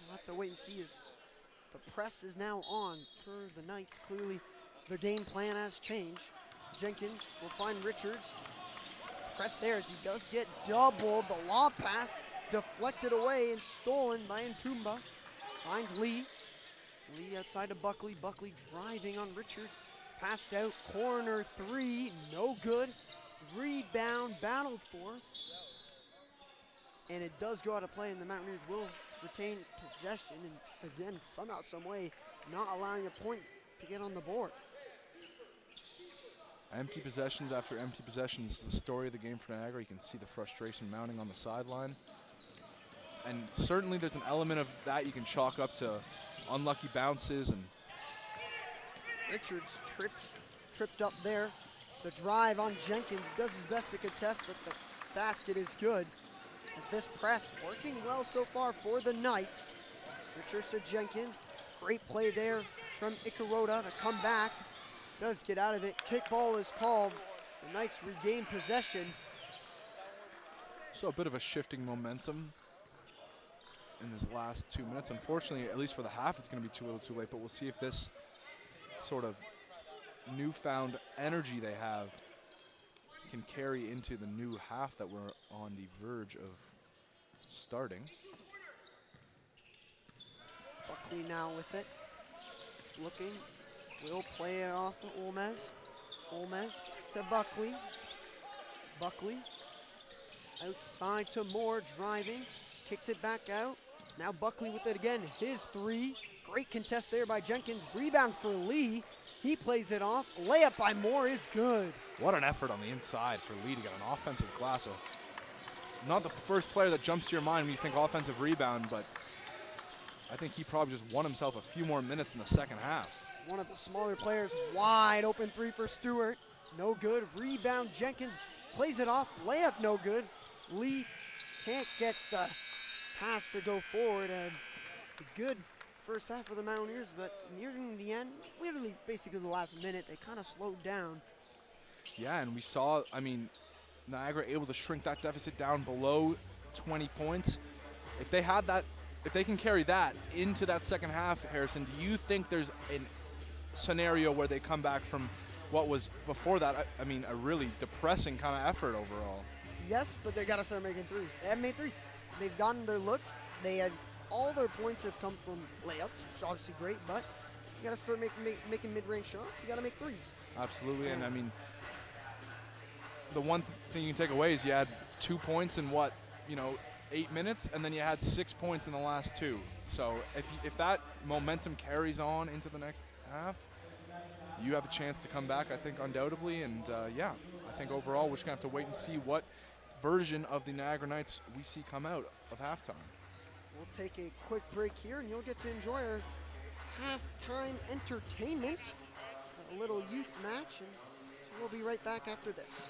We'll have to wait and see as the press is now on for the Knights. Clearly, their game plan has changed. Jenkins will find Richards. Press there as he does get doubled. The lob pass deflected away and stolen by Ntumba. Finds Lee. Lee outside of Buckley. Buckley driving on Richards. Passed out. Corner three. No good. Rebound battled for. And it does go out of play, and the Mountaineers will retain possession. And again, somehow, some way, not allowing a point to get on the board. Empty possessions after empty possessions, the story of the game for Niagara. You can see the frustration mounting on the sideline. And certainly there's an element of that you can chalk up to unlucky bounces. And Richards tripped up there. The drive on Jenkins, does his best to contest, but the basket is good. As this press working well so far for the Knights. Richards to Jenkins, great play there from Ikaroda to come back. Does get out of it. Kickball is called. The Knights regain possession. So a bit of a shifting momentum in this last 2 minutes. Unfortunately, at least for the half, it's going to be too little too late, but we'll see if this sort of newfound energy they have can carry into the new half that we're on the verge of starting. Buckley now with it. Looking. Will play it off to Olmez. Olmez to Buckley. Buckley outside to Moore, driving. Kicks it back out. Now Buckley with it again. His three. Great contest there by Jenkins. Rebound for Lee. He plays it off. Layup by Moore is good. What an effort on the inside for Lee to get an offensive glass. So not the first player that jumps to your mind when you think offensive rebound, but I think he probably just won himself a few more minutes in the second half. One of the smaller players, wide open three for Stewart. No good. Rebound, Jenkins plays it off. Layup no good. Lee can't get the pass to go forward. A good first half for the Mountaineers, but nearing the end, literally basically the last minute, they kind of slowed down. Yeah, and we saw, I mean, Niagara able to shrink that deficit down below 20 points. If they had that, if they can carry that into that second half, Harrison, do you think there's a scenario where they come back from what was before that, I mean, a really depressing kind of effort overall? Yes, but they got to start making threes. They haven't made threes. They've gotten their looks. They had all their points have come from layups, which is obviously great, but you got to start making mid-range shots. You got to make threes. Absolutely, and I mean, the one thing you can take away is you had 2 points in 8 minutes, and then you had 6 points in the last 2. So if that momentum carries on into the next half, you have a chance to come back, I think, undoubtedly. And yeah, I think overall we're just going to have to wait and see what version of the Niagara Knights we see come out of halftime. We'll take a quick break here, and you'll get to enjoy our halftime entertainment, a little youth match, and we'll be right back after this.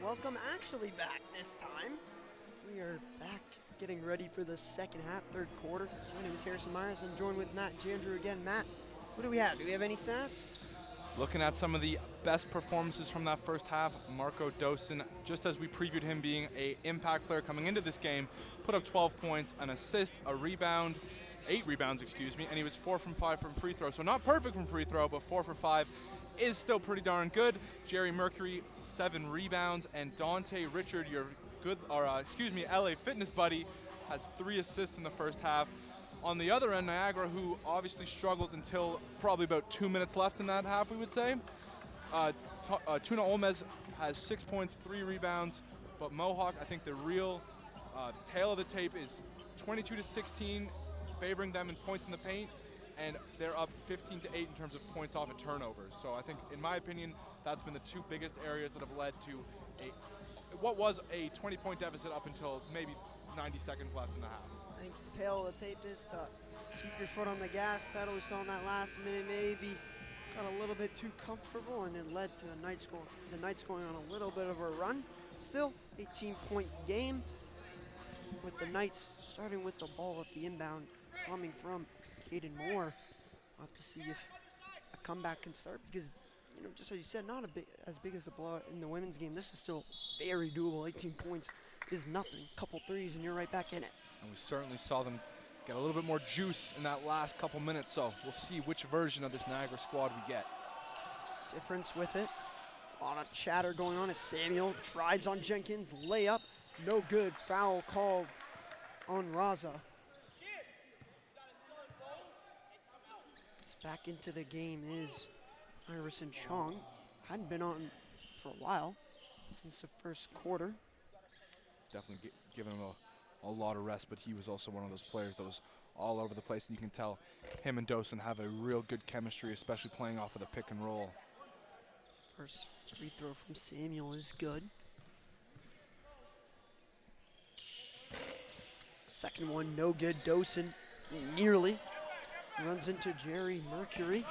welcome Ashley back this time. We are back getting ready for the second half, third quarter. My name is Harrison Myers. I'm joined with Matt Jandrew again. Matt, what do we have? Do we have any stats? Looking at some of the best performances from that first half, Marco Dosen, just as we previewed him being an impact player coming into this game, put up 12 points, an assist, a rebound, 8 rebounds, excuse me, and he was 4 from 5 from free throw. So not perfect from free throw, but 4 for 5 is still pretty darn good. Jerry Mercury, 7 rebounds, and Dante Richard, your good, or LA Fitness buddy, has 3 assists in the first half. On the other end, Niagara, who obviously struggled until probably about 2 minutes left in that half, we would say. Tuna Olmez has 6 points, 3 rebounds, but Mohawk, I think the real tail of the tape is 22-16, favoring them in points in the paint, and they're up 15-8 in terms of points off of turnovers. So I think, in my opinion, that's been the 2 biggest areas that have led to what was a 20-point deficit up until maybe 90 seconds left in the half. I think the tail of the tape is to keep your foot on the gas pedal. We saw in that last minute maybe got a little bit too comfortable, and it led to the Knights going on a little bit of a run. Still, 18-point game with the Knights starting with the ball at the inbound coming from Caden Moore. We'll have to see if a comeback can start because, you know, just as you said, not as big as the blowout in the women's game. This is still very doable. 18 points is nothing. Couple threes and you're right back in it. And we certainly saw them get a little bit more juice in that last couple minutes, so we'll see which version of this Niagara squad we get. There's difference with it. A lot of chatter going on as Samuel drives on Jenkins, layup, no good, foul called on Raza. Back into the game is Iverson Chong. Hadn't been on for a while, since the first quarter. Definitely giving him a lot of rest, but he was also one of those players that was all over the place, and you can tell him and Dosen have a real good chemistry, especially playing off of the pick and roll. First free throw from Samuel is good. Second one, no good. Dosen nearly runs into Jerry Mercury.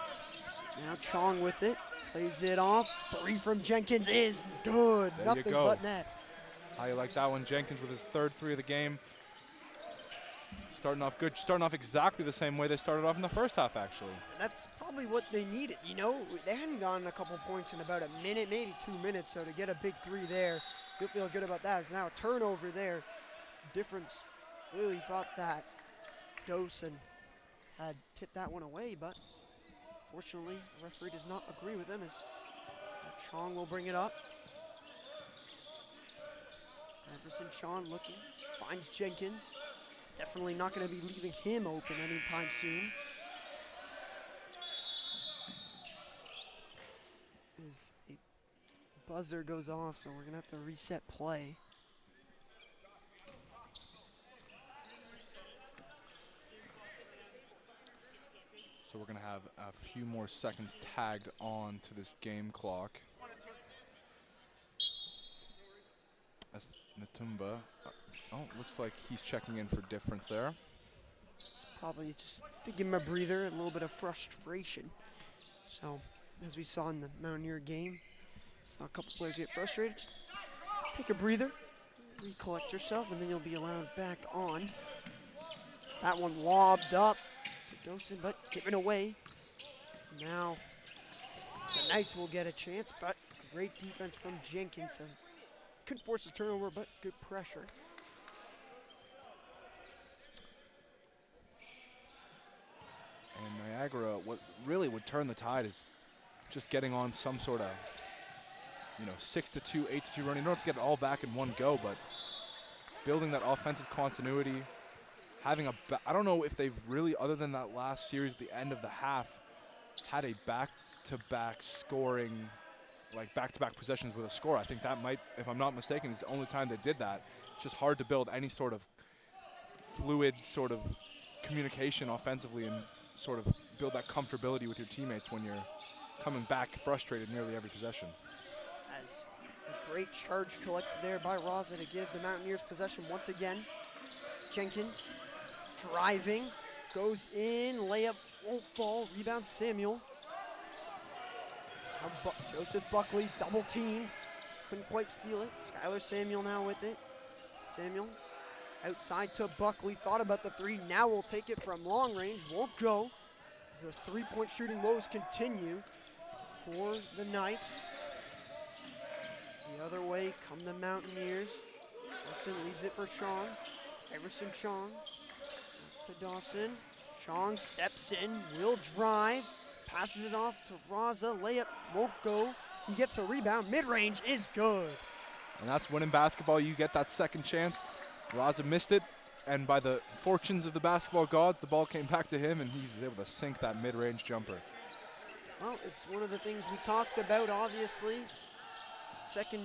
Now Chong with it, plays it off. 3 from Jenkins is good. There Nothing you go. but net. How you like that one? Jenkins with his 3rd 3 of the game. Starting off good, starting off exactly the same way they started off in the first half, actually. That's probably what they needed. You know, they hadn't gotten a couple points in about a minute, maybe 2 minutes, so to get a big 3 there, you'll feel good about that. It's now a turnover there. Difference. Really thought that Dosen had tipped that one away, but fortunately, the referee does not agree with him as Chong will bring it up. Iverson Chong looking, finds Jenkins. Definitely not going to be leaving him open anytime soon. As a buzzer goes off, so we're going to have to reset play. So we're going to have a few more seconds tagged on to this game clock. As Natumba, looks like he's checking in for difference there. It's probably just to give him a breather, a little bit of frustration. So, as we saw in the Mountaineer game, saw a couple players get frustrated. Take a breather, recollect yourself, and then you'll be allowed back on. That one lobbed up to Dosen, but given away. Now, the Knights will get a chance, but great defense from Jenkins. Couldn't force a turnover, but good pressure. And Niagara, what really would turn the tide is just getting on some sort of, 6-2, 8-2 run. You don't have to get it all back in one go, but building that offensive continuity, having I don't know if they've really, other than that last series at the end of the half, had a back-to-back scoring, like back-to-back possessions with a score. I think that might, if I'm not mistaken, is the only time they did that. It's just hard to build any sort of fluid sort of communication offensively and sort of build that comfortability with your teammates when you're coming back frustrated nearly every possession. As a great charge collected there by Raza to give the Mountaineers possession once again. Jenkins driving, goes in, layup won't fall, rebound Samuel. Joseph Buckley, double team. couldn't quite steal it. Skylar Samuel now with it. Samuel outside to Buckley, thought about the three, now will take it from long range, won't go. As the three-point shooting woes continue for the Knights. The other way come the Mountaineers. Dawson leaves it for Chong. Iverson Chong to Dawson. Chong steps in, will drive, passes it off to Raza, layup won't go. He gets a rebound, mid-range is good. And that's when in basketball you get that second chance. Raza missed it, and by the fortunes of the basketball gods, the ball came back to him, and he was able to sink that mid-range jumper. Well, it's one of the things we talked about, obviously. Second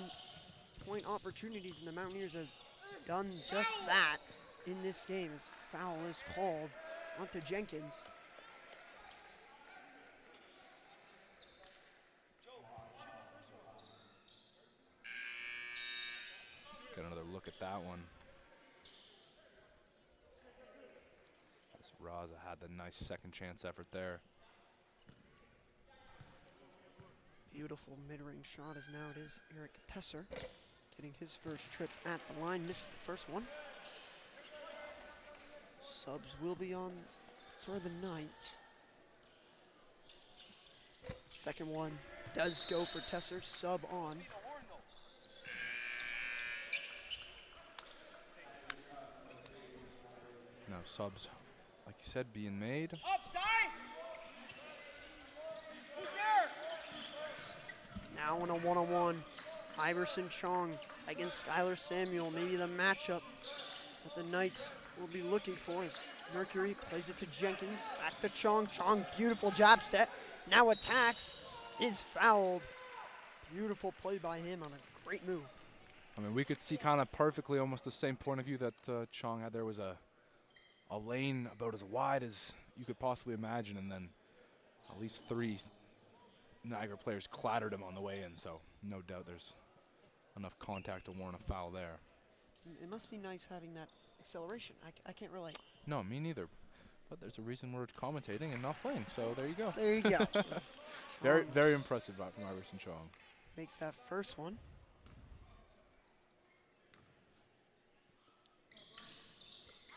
point opportunities, and the Mountaineers have done just that in this game as foul is called onto Jenkins. Get another look at that one. As Raza had the nice second chance effort there. Beautiful mid-range shot as now it is Eric Tesser getting his first trip at the line, missed the first one. Subs will be on for the Knights. Second one does go for Tesser, sub on. Now subs, like you said, being made. Now in a one-on-one, Iverson Chong against Skylar Samuel. Maybe the matchup that the Knights will be looking for as Mercury plays it to Jenkins. Back to Chong. Chong, beautiful jab step. Now attacks, is fouled. Beautiful play by him on a great move. I mean, we could see kind of perfectly almost the same point of view that Chong had. There was a lane about as wide as you could possibly imagine, and then at least three Niagara players clattered him on the way in, so no doubt there's enough contact to warrant a foul there. It must be nice having that acceleration. I can't relate. No, me neither. But there's a reason we're commentating and not playing, so there you go. There you go. Very, very impressive from Iverson Chong. Makes that first one.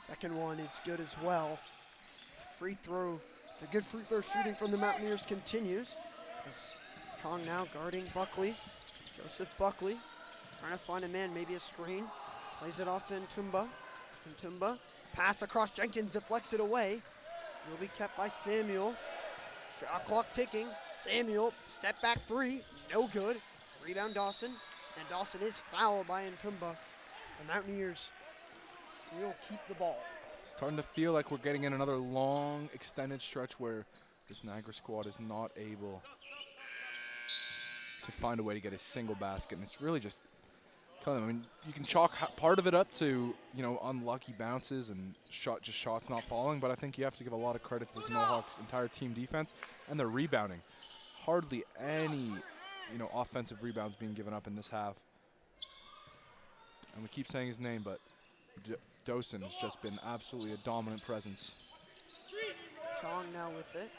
Second one is good as well. Free throw, the good free throw shooting from the Mountaineers continues. As Chong now guarding Buckley. Joseph Buckley trying to find a man, maybe a screen. Plays it off to Ntumba. Ntumba, pass across Jenkins, deflects it away. Will be kept by Samuel. Shot clock ticking. Samuel, step back three, no good. Rebound Dawson, and Dawson is fouled by Ntumba. The Mountaineers will keep the ball. Starting to feel like we're getting in another long, extended stretch where this Niagara squad is not able to find a way to get a single basket. And it's really just, I mean, you can chalk part of it up to, you know, unlucky bounces and shots not falling, but I think you have to give a lot of credit to this Mohawks entire team defense and their rebounding. Hardly any, you know, offensive rebounds being given up in this half. And we keep saying his name, but Dawson has just been absolutely a dominant presence. Chong now with it.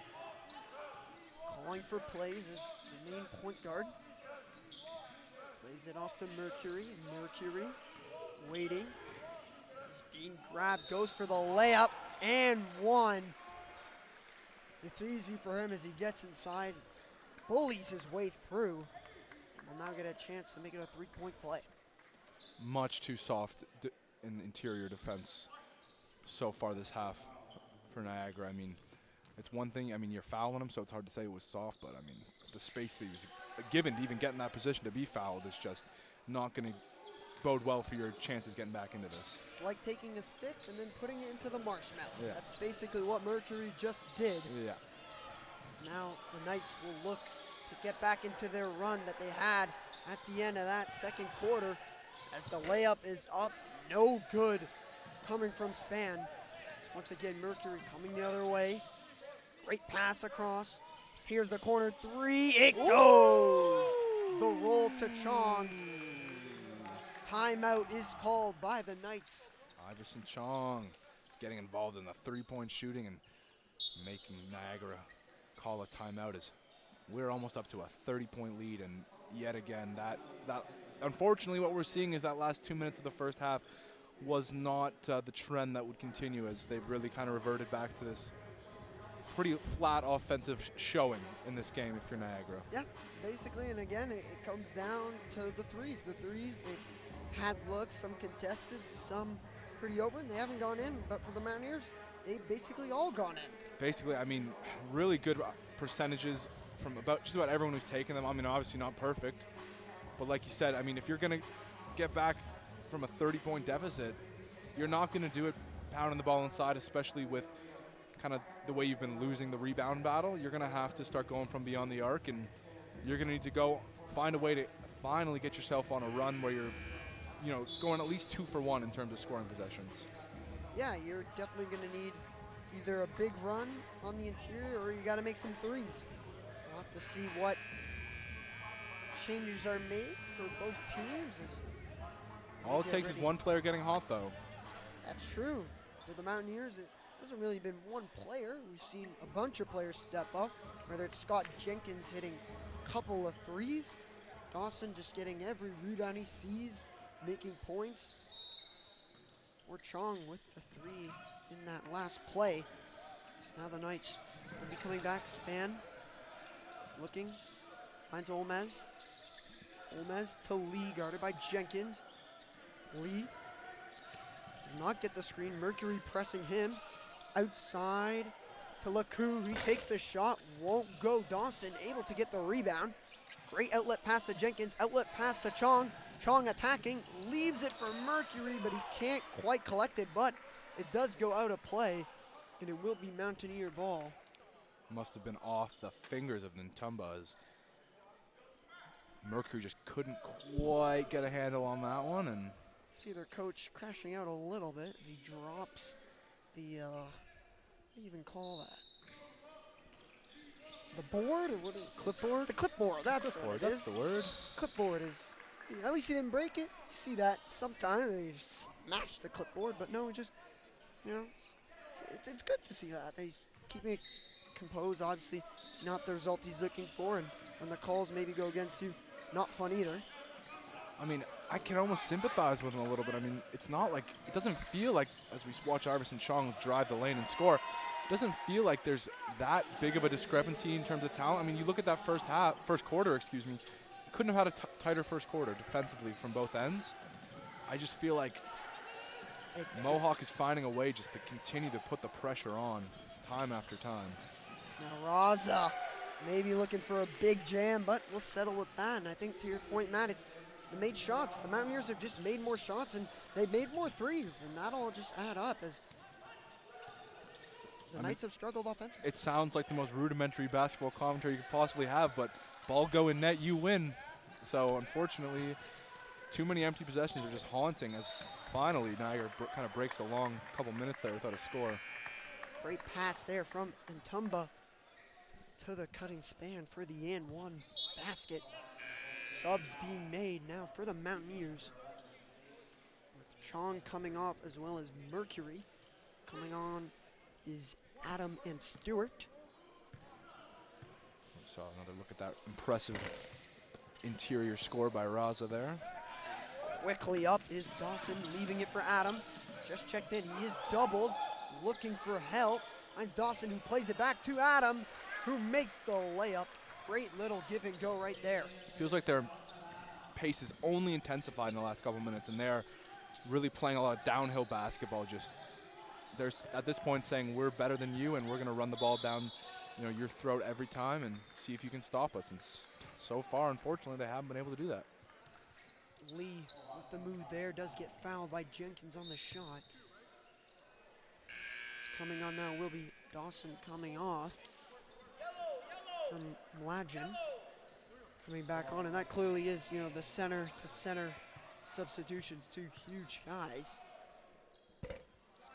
Calling for plays as the main point guard. Plays it off to Mercury. Mercury waiting. Is being grabbed, goes for the layup, and one. It's easy for him as he gets inside, bullies his way through, and will now get a chance to make it a three-point play. Much too soft in the interior defense so far this half for Niagara. I mean, it's one thing, I mean, you're fouling him, so it's hard to say it was soft, but I mean, the space that he was given to even get in that position to be fouled is just not going to bode well for your chances getting back into this. It's like taking a stick and then putting it into the marshmallow. Yeah. That's basically what Mercury just did. Yeah. Now the Knights will look to get back into their run that they had at the end of that second quarter as the layup is up, no good, coming from Span. Once again, Mercury coming the other way. Great pass across. Here's the corner three, it goes! The roll to Chong. Timeout is called by the Knights. Iverson Chong getting involved in the three-point shooting and making Niagara call a timeout as we're almost up to a 30-point lead, and yet again, that unfortunately what we're seeing is that last 2 minutes of the first half was not the trend that would continue, as they've really kind of reverted back to this pretty flat offensive showing in this game if you're Niagara. Yeah, basically, and again, it comes down to the threes. The threes, they had looks, some contested, some pretty open. They haven't gone in, but for the Mountaineers, they've basically all gone in. Basically, I mean, really good percentages from just about everyone who's taken them. I mean, obviously not perfect, but like you said, I mean, if you're going to get back from a 30-point deficit, you're not going to do it pounding the ball inside, especially with kind of the way you've been losing the rebound battle. You're going to have to start going from beyond the arc, and you're going to need to go find a way to finally get yourself on a run where you're, going at least 2 for 1 in terms of scoring possessions. Yeah, you're definitely going to need either a big run on the interior or you got to make some threes. We'll have to see what changes are made for both teams. All it takes is one player getting hot, though. That's true. For the Mountaineers, it hasn't really been one player. We've seen a bunch of players step up, whether it's Scott Jenkins hitting a couple of threes, Dawson just getting every rebound he sees, making points, or Chong with the 3 in that last play. So now the Knights will be coming back. Span looking, finds Olmez. Olmez to Lee, guarded by Jenkins. Lee does not get the screen. Mercury pressing him. Outside to Lakou. He takes the shot, won't go. Dawson able to get the rebound. Great outlet pass to Jenkins. Outlet pass to Chong. Chong attacking, leaves it for Mercury, but he can't quite collect it, but it does go out of play, and it will be Mountaineer ball. Must have been off the fingers of Nintumba, as Mercury just couldn't quite get a handle on that one. And see their coach crashing out a little bit as he drops the, what do you even call that? The board? Or what is clipboard? The clipboard, that's clipboard, what it that's is. the word. Clipboard is, at least he didn't break it. You see that sometimes they smash the clipboard, but no, just, it's good to see that. He's keeping it composed, obviously not the result he's looking for, and when the calls maybe go against you, not fun either. I mean, I can almost sympathize with him a little bit. I mean, it's not like, it doesn't feel like, as we watch Iverson Chong drive the lane and score, it doesn't feel like there's that big of a discrepancy in terms of talent. I mean, you look at that first quarter, couldn't have had a tighter first quarter defensively from both ends. I just feel like Mohawk is finding a way just to continue to put the pressure on time after time. Now Raza maybe looking for a big jam, but we'll settle with that. And I think to your point, Matt, they made shots. The Mountaineers have just made more shots, and they've made more threes, and that'll just add up as the Knights have struggled offensively. It sounds like the most rudimentary basketball commentary you could possibly have, but ball go in net, you win. So unfortunately, too many empty possessions are just haunting, as finally Niagara kind of breaks a long couple minutes there without a score. Great pass there from Ntumba to the cutting Span for the and one basket. Subs being made now for the Mountaineers, with Chong coming off as well as Mercury. Coming on is Adam and Stewart. So another look at that impressive interior score by Raza there. Quickly up is Dawson, leaving it for Adam. Just checked in, he is doubled, looking for help. Finds Dawson, who plays it back to Adam, who makes the layup. Great little give and go right there. Feels like their pace is only intensified in the last couple minutes, and they're really playing a lot of downhill basketball. Just they're at this point saying, we're better than you, and we're going to run the ball down your throat every time and see if you can stop us. And so far, unfortunately, they haven't been able to do that. Lee with the move there does get fouled by Jenkins on the shot. Coming on now will be Dawson coming off from Mladen. Coming back on, and that clearly is, the center to center substitutions, 2 huge guys.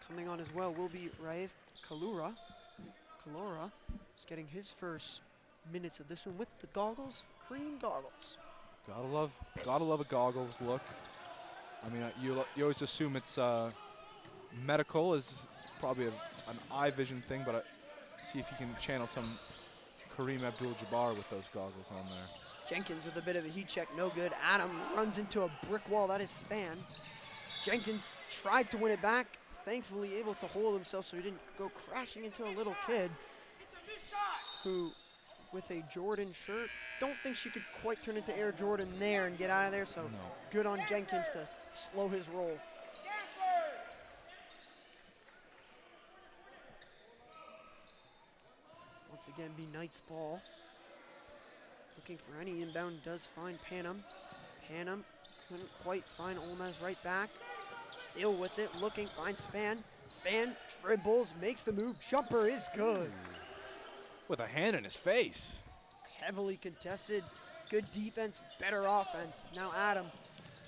Coming on as well will be Raif Kalura. Kalura is getting his first minutes of this one with the goggles, cream goggles. Gotta love a goggles look. I mean, you always assume it's medical is probably an eye vision thing, but see if you can channel some Kareem Abdul-Jabbar with those goggles on there. Jenkins with a bit of a heat check, no good. Adam runs into a brick wall, that is Span. Jenkins tried to win it back, thankfully able to hold himself so he didn't go crashing into a little kid who, with a Jordan shirt, don't think she could quite turn into Air Jordan there and get out of there, so good on Jenkins to slow his roll. Once again, be Knights ball. Looking for any inbound, does find Panam. Panam couldn't quite find Olmaz right back. Still with it, looking, finds Span. Span dribbles, makes the move, jumper is good. With a hand in his face. Heavily contested, good defense, better offense. Now Adam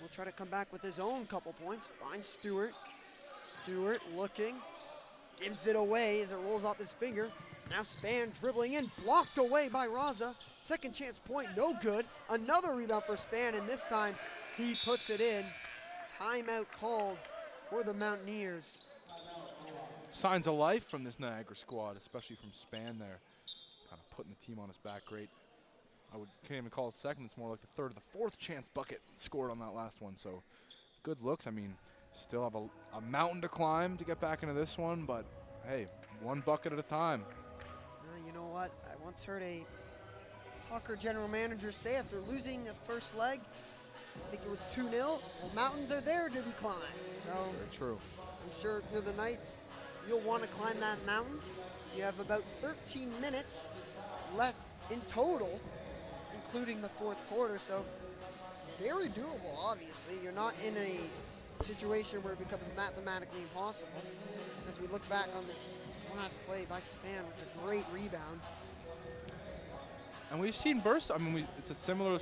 will try to come back with his own couple points. Finds Stewart. Stewart looking, gives it away as it rolls off his finger. Now Span dribbling in, blocked away by Raza. Second chance point, no good. Another rebound for Span, and this time he puts it in. Timeout called for the Mountaineers. Signs of life from this Niagara squad, especially from Span there. Kind of putting the team on his back great. Can't even call it second, it's more like the third or the fourth chance bucket scored on that last one. So good looks. I mean, still have a mountain to climb to get back into this one, but hey, one bucket at a time. You know what? I once heard a soccer general manager say after losing the first leg, I think it was 2-0, well, mountains are there to be climbed. So very true. I'm sure if you're the Knights, you'll want to climb that mountain. You have about 13 minutes left in total, including the fourth quarter, so very doable, obviously. You're not in a situation where it becomes mathematically impossible. As we look back on this last play by Span with a great rebound. And we've seen bursts. I mean, it's a similar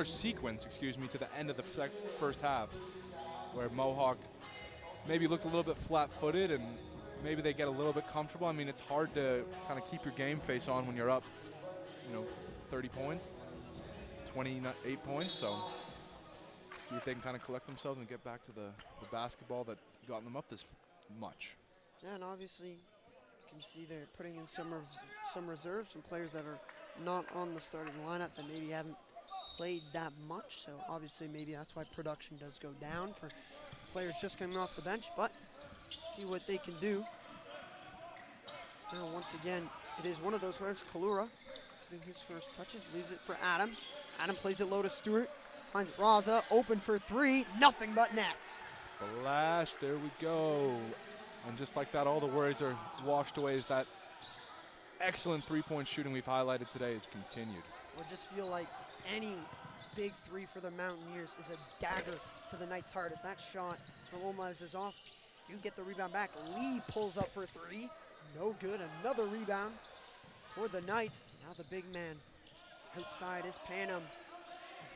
sequence, excuse me, to the end of the first half, where Mohawk maybe looked a little bit flat-footed and maybe they get a little bit comfortable. I mean, it's hard to kind of keep your game face on when you're up, 30 points, 28 points. So see if they can kind of collect themselves and get back to the basketball that got them up this much. Yeah, and obviously you can see they're putting in some reserves, some players that are not on the starting lineup that maybe haven't played that much. So obviously maybe that's why production does go down for players just coming off the bench, but see what they can do. Still, once again, it is one of those players, Kalura, getting his first touches, leaves it for Adam. Adam plays it low to Stewart, finds Raza, open for three, nothing but net. Splash, there we go. And just like that, all the worries are washed away as that excellent three-point shooting we've highlighted today is continued. I just feel like any big three for the Mountaineers is a dagger to the Knights' heart as that shot from Olmaz is off. You get the rebound back. Lee pulls up for three. No good. Another rebound for the Knights. Now the big man outside is Panam.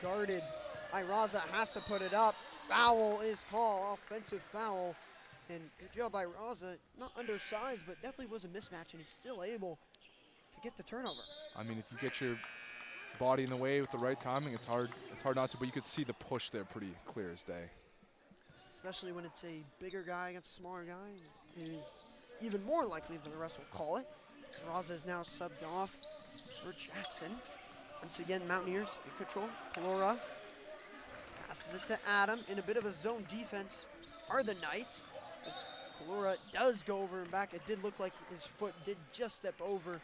Guarded by Raza. Has to put it up. Foul is called. Offensive foul. And good job by Raza. Not undersized, but definitely was a mismatch, and he's still able to get the turnover. I mean, if you get your body in the way with the right timing, it's hard not to, but you could see the push there pretty clear as day. Especially when it's a bigger guy against a smaller guy, it is even more likely that the rest will call it. So Raza is now subbed off for Jackson. Once again, Mountaineers in control. Kalora passes it to Adam in a bit of a zone defense. Are the Knights? As Kalora does go over and back, it did look like his foot did just step over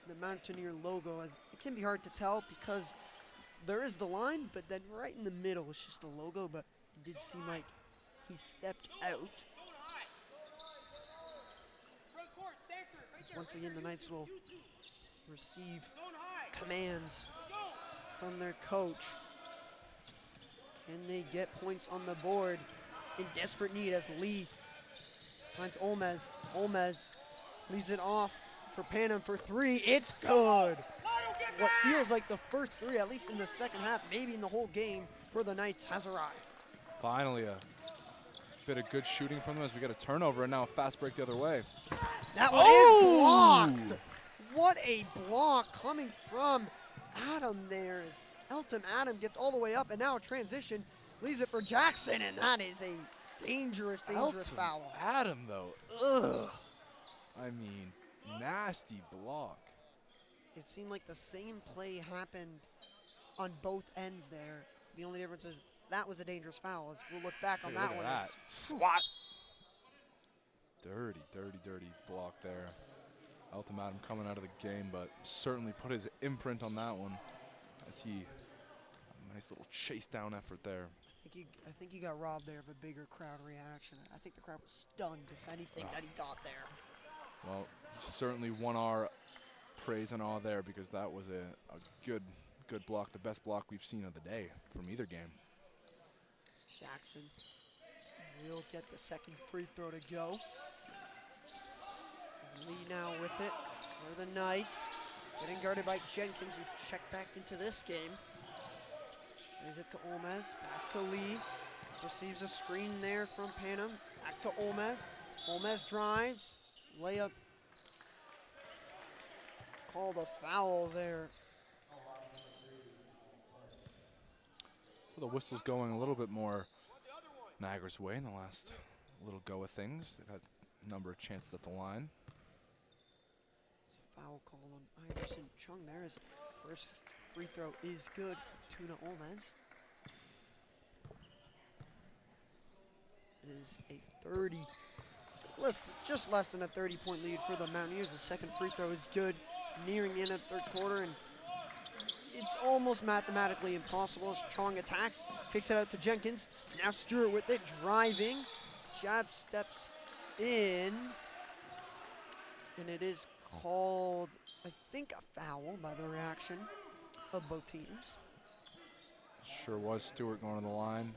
the Mountaineer logo. As it can be hard to tell because there is the line, but then right in the middle is just the logo, but it did seem like he stepped out. Once again, the Knights will receive commands from their coach. Can they get points on the board? In desperate need as Lee finds Olmaz. Olmaz leaves it off for Panam for three. It's good. What feels like the first three, at least in the second half, maybe in the whole game, for the Knights has arrived. Finally, a bit of good shooting from them as we get a turnover and now a fast break the other way. That one is blocked. What a block coming from Adam there as Elton Adam gets all the way up, and now a transition leaves it for Jackson, and that is a dangerous Elton foul. Adam, though, ugh. I mean, nasty block. It seemed like the same play happened on both ends there. The only difference is that was a dangerous foul. As we'll look back on Hey, that look one. at that. Swat. Dirty, dirty, dirty block there. Ultimatum coming out of the game, but certainly put his imprint on that one as he, a nice little chase down effort there. I think he got robbed there of a bigger crowd reaction. I think the crowd was stunned, if anything, that he got there. Well, he certainly won our praise and awe there because that was a good block, the best block we've seen of the day from either game. Jackson will get the second free throw to go. His lead now with it for the Knights. Getting guarded by Jenkins, who checked back into this game. Gives it to Olmez, back to Lee. Receives a screen there from Panam. Back to Olmez. Olmez drives. Layup. Called a foul there. So the whistle's going a little bit more Niagara's way in the last little go of things. They've had a number of chances at the line. Foul call on Iverson Chung there. His first free throw is good. Tuna Olmez. It is a 30, just less than a 30-point lead for the Mountaineers. The second free throw is good, nearing the end of the third quarter, and it's almost mathematically impossible as Chong attacks, kicks it out to Jenkins. Now Stewart with it, driving, jab steps in, and it is called, I think, a foul by the reaction of both teams. Sure was Stewart going to the line.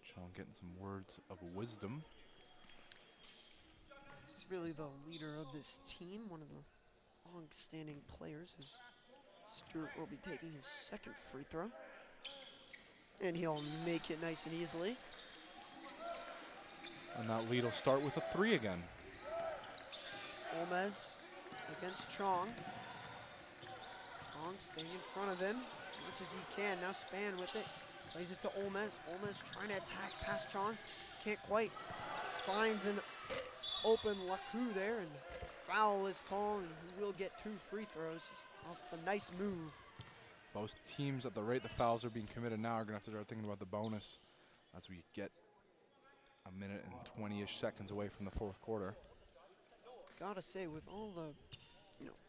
Chong getting some words of wisdom. He's really the leader of this team, one of the long-standing players. As Stewart will be taking his second free throw. And he'll make it nice and easily. And that lead will start with a 3 again. Olmez against Chong. Chong staying in front of him as much as he can. Now Span with it. Plays it to Olmez. Olmez trying to attack past Chong. Can't quite. Finds an open Laku there, and foul is called, and he will get 2 free throws off the nice move. Both teams at the rate the fouls are being committed now are going to have to start thinking about the bonus as we get a minute and 20-ish seconds away from the fourth quarter. Gotta say, with all the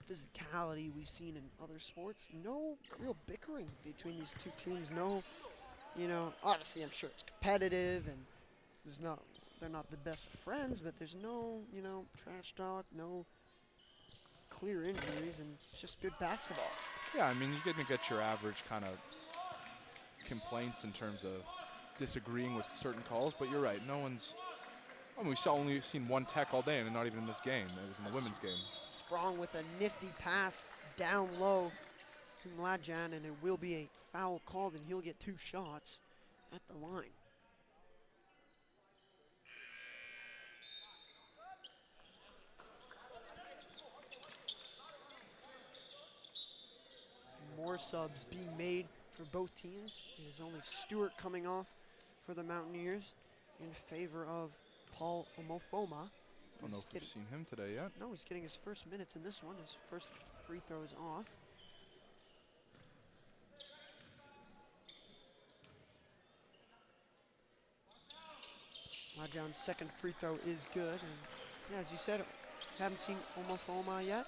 physicality we've seen in other sports, no real bickering between these two teams. No, obviously I'm sure it's competitive and they're not the best of friends, but there's no, trash talk, no clear injuries, and it's just good basketball. Yeah, I mean, you're going to get your average kind of complaints in terms of disagreeing with certain calls, but you're right. No one's. I mean, we've only seen one tech all day, and not even in this game. It was in the women's game. Sprong with a nifty pass down low to Mladjan, and it will be a foul called, and he'll get 2 shots at the line. More subs being made for both teams. It is only Stewart coming off for the Mountaineers in favor of Paul Omofoma. I don't know if we've seen him today yet. No, he's getting his first minutes in this one. His first free throw is off. Mladjan's second free throw is good. And yeah, as you said, haven't seen Omofoma yet.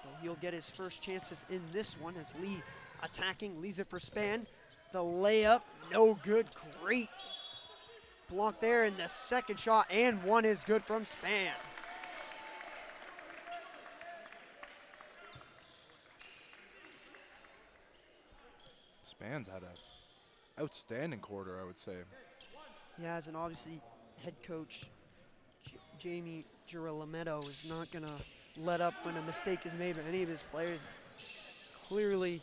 So he'll get his first chances in this one as Lee attacking, leaves it for Span. The layup, no good, great block there, and the second shot and one is good from Span. Span's had an outstanding quarter, I would say. He has, and obviously head coach Jamie Girolamo is not going to let up when a mistake is made by any of his players. Clearly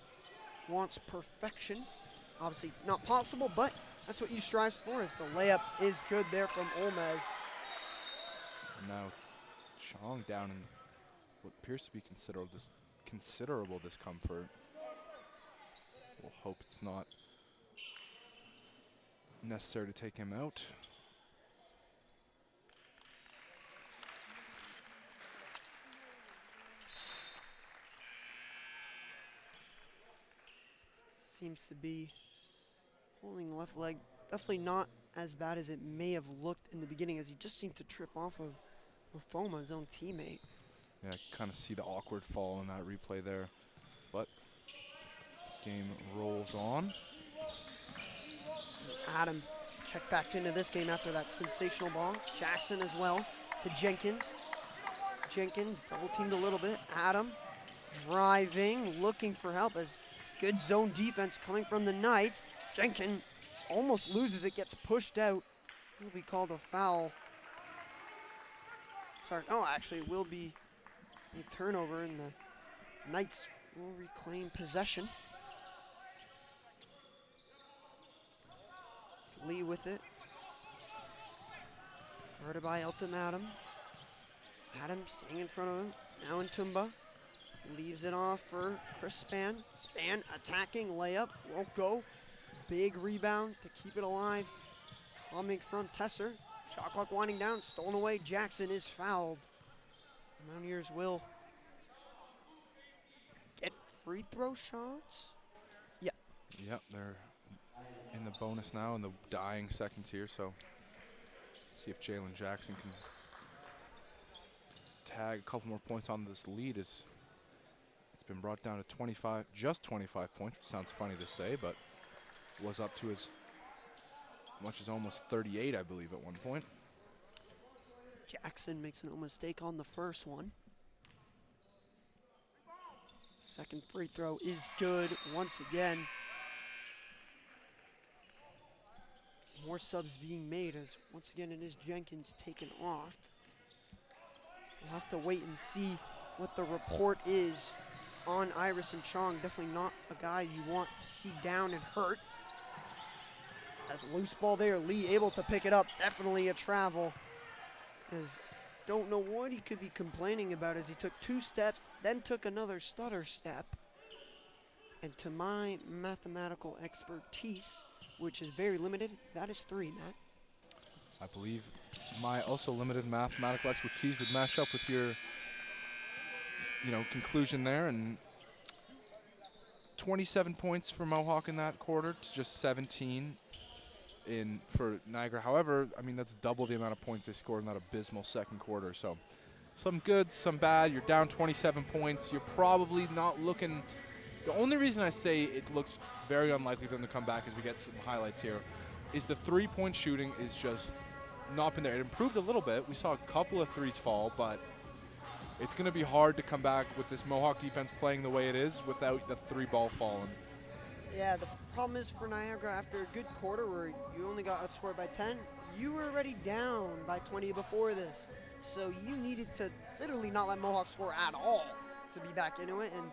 wants perfection. Obviously not possible, but that's what you strive for, as the layup is good there from Olmez. And now Chong down in what appears to be considerable discomfort. We'll hope it's not necessary to take him out. Seems to be holding left leg. Definitely not as bad as it may have looked in the beginning, as he just seemed to trip off of Foma, his own teammate. Yeah, I kind of see the awkward fall in that replay there, but game rolls on. Adam check back into this game after that sensational ball. Jackson as well to Jenkins. Jenkins double teamed a little bit. Adam driving, looking for help as good zone defense coming from the Knights. Jenkins almost loses it, gets pushed out. Will be called a foul. Sorry, no, actually it will be a turnover, and the Knights will reclaim possession. It's Lee with it. Guarded by Elton Adam. Adam staying in front of him. Now in Tumba. Leaves it off for Chris Span. Span attacking, layup, won't go. Big rebound to keep it alive. Coming from Tesser. Shot clock winding down, stolen away. Jackson is fouled. The Mountaineers will get free throw shots. Yeah. Yep, they're in the bonus now in the dying seconds here, so see if Jalen Jackson can tag a couple more points on this lead. It's been brought down to 25, just 25 points, which sounds funny to say, but was up to as much as almost 38, I believe, at one point. Jackson makes no mistake on the first one. Second free throw is good once again. More subs being made as once again it is Jenkins taken off. We'll have to wait and see what the report is on Iris and Chong. Definitely not a guy you want to see down and hurt. As a loose ball there, Lee able to pick it up. Definitely a travel. As don't know what he could be complaining about, as he took 2 steps, then took another stutter step. And to my mathematical expertise, which is very limited, that is 3, Matt. I believe my also limited mathematical expertise would match up with your, conclusion there. And 27 points for Mohawk in that quarter to just 17 for Niagara. However, I mean, that's double the amount of points they scored in that abysmal second quarter. So some good, some bad. You're down 27 points. You're probably not looking. The only reason I say it looks very unlikely for them to come back as we get some highlights here is the 3-point shooting is just not been there. It improved a little bit. We saw a couple of threes fall, but it's going to be hard to come back with this Mohawk defense playing the way it is without the 3-ball falling. Yeah, the problem is for Niagara, after a good quarter where you only got outscored by 10, you were already down by 20 before this. So you needed to literally not let Mohawk score at all to be back into it, and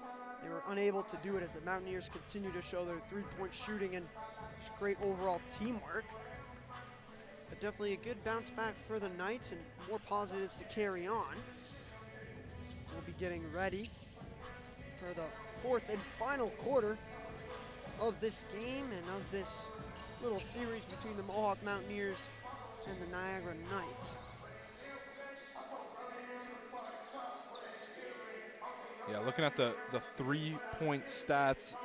they were unable to do it as the Mountaineers continue to show their 3-point shooting and great overall teamwork. But definitely a good bounce back for the Knights and more positives to carry on. We'll be getting ready for the 4th and final quarter of this game and of this little series between the Mohawk Mountaineers and the Niagara Knights. Yeah, looking at the 3-point stats,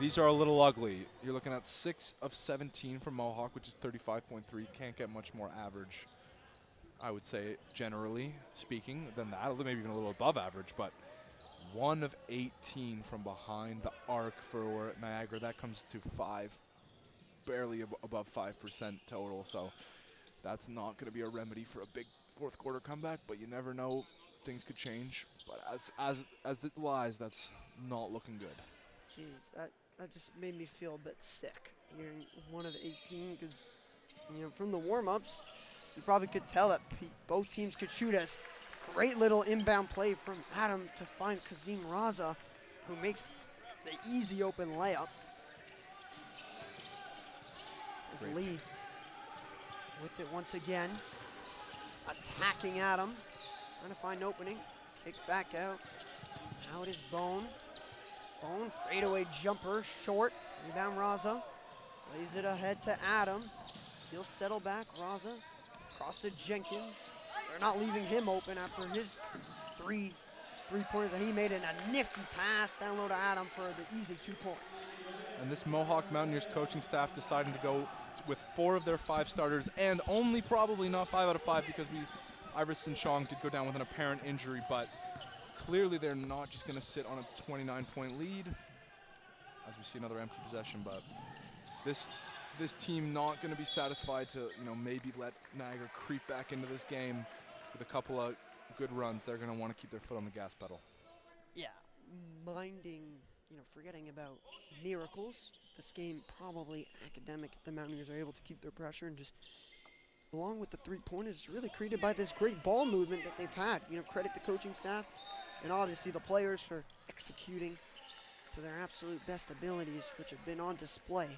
these are a little ugly. You're looking at 6 of 17 from Mohawk, which is 35.3. Can't get much more average, I would say, generally speaking, than that. Maybe even a little above average, but 1 of 18 from behind the arc for Niagara. That comes to 5, barely above 5% total. So that's not going to be a remedy for a big 4th quarter comeback, but you never know. Things could change. But as it lies, that's not looking good. Jeez, that just made me feel a bit sick. Hearing 1 of 18, because from the warm-ups, you probably could tell that both teams could shoot us. Great little inbound play from Adam to find Kazim Raza, who makes the easy open layup. As Lee with it once again, attacking Adam, trying to find opening, kicks back out. Now it is Bone. Bone, fadeaway jumper, short. Rebound Raza. Lays it ahead to Adam. He'll settle back. Raza across to Jenkins. They're not leaving him open after his three-pointers that he made, in a nifty pass down low to Adam for the easy 2 points. And this Mohawk Mountaineers coaching staff deciding to go with 4 of their 5 starters, and only probably not 5 out of 5 because Iverson Chong did go down with an apparent injury, but clearly they're not just going to sit on a 29-point lead as we see another empty possession. But this team not going to be satisfied to, maybe let Niagara creep back into this game with a couple of good runs. They're going to want to keep their foot on the gas pedal. Yeah, forgetting about miracles. This game probably academic if the Mountaineers are able to keep their pressure, and just along with the 3-pointers, it's really created by this great ball movement that they've had. Credit the coaching staff and obviously the players for executing to their absolute best abilities, which have been on display.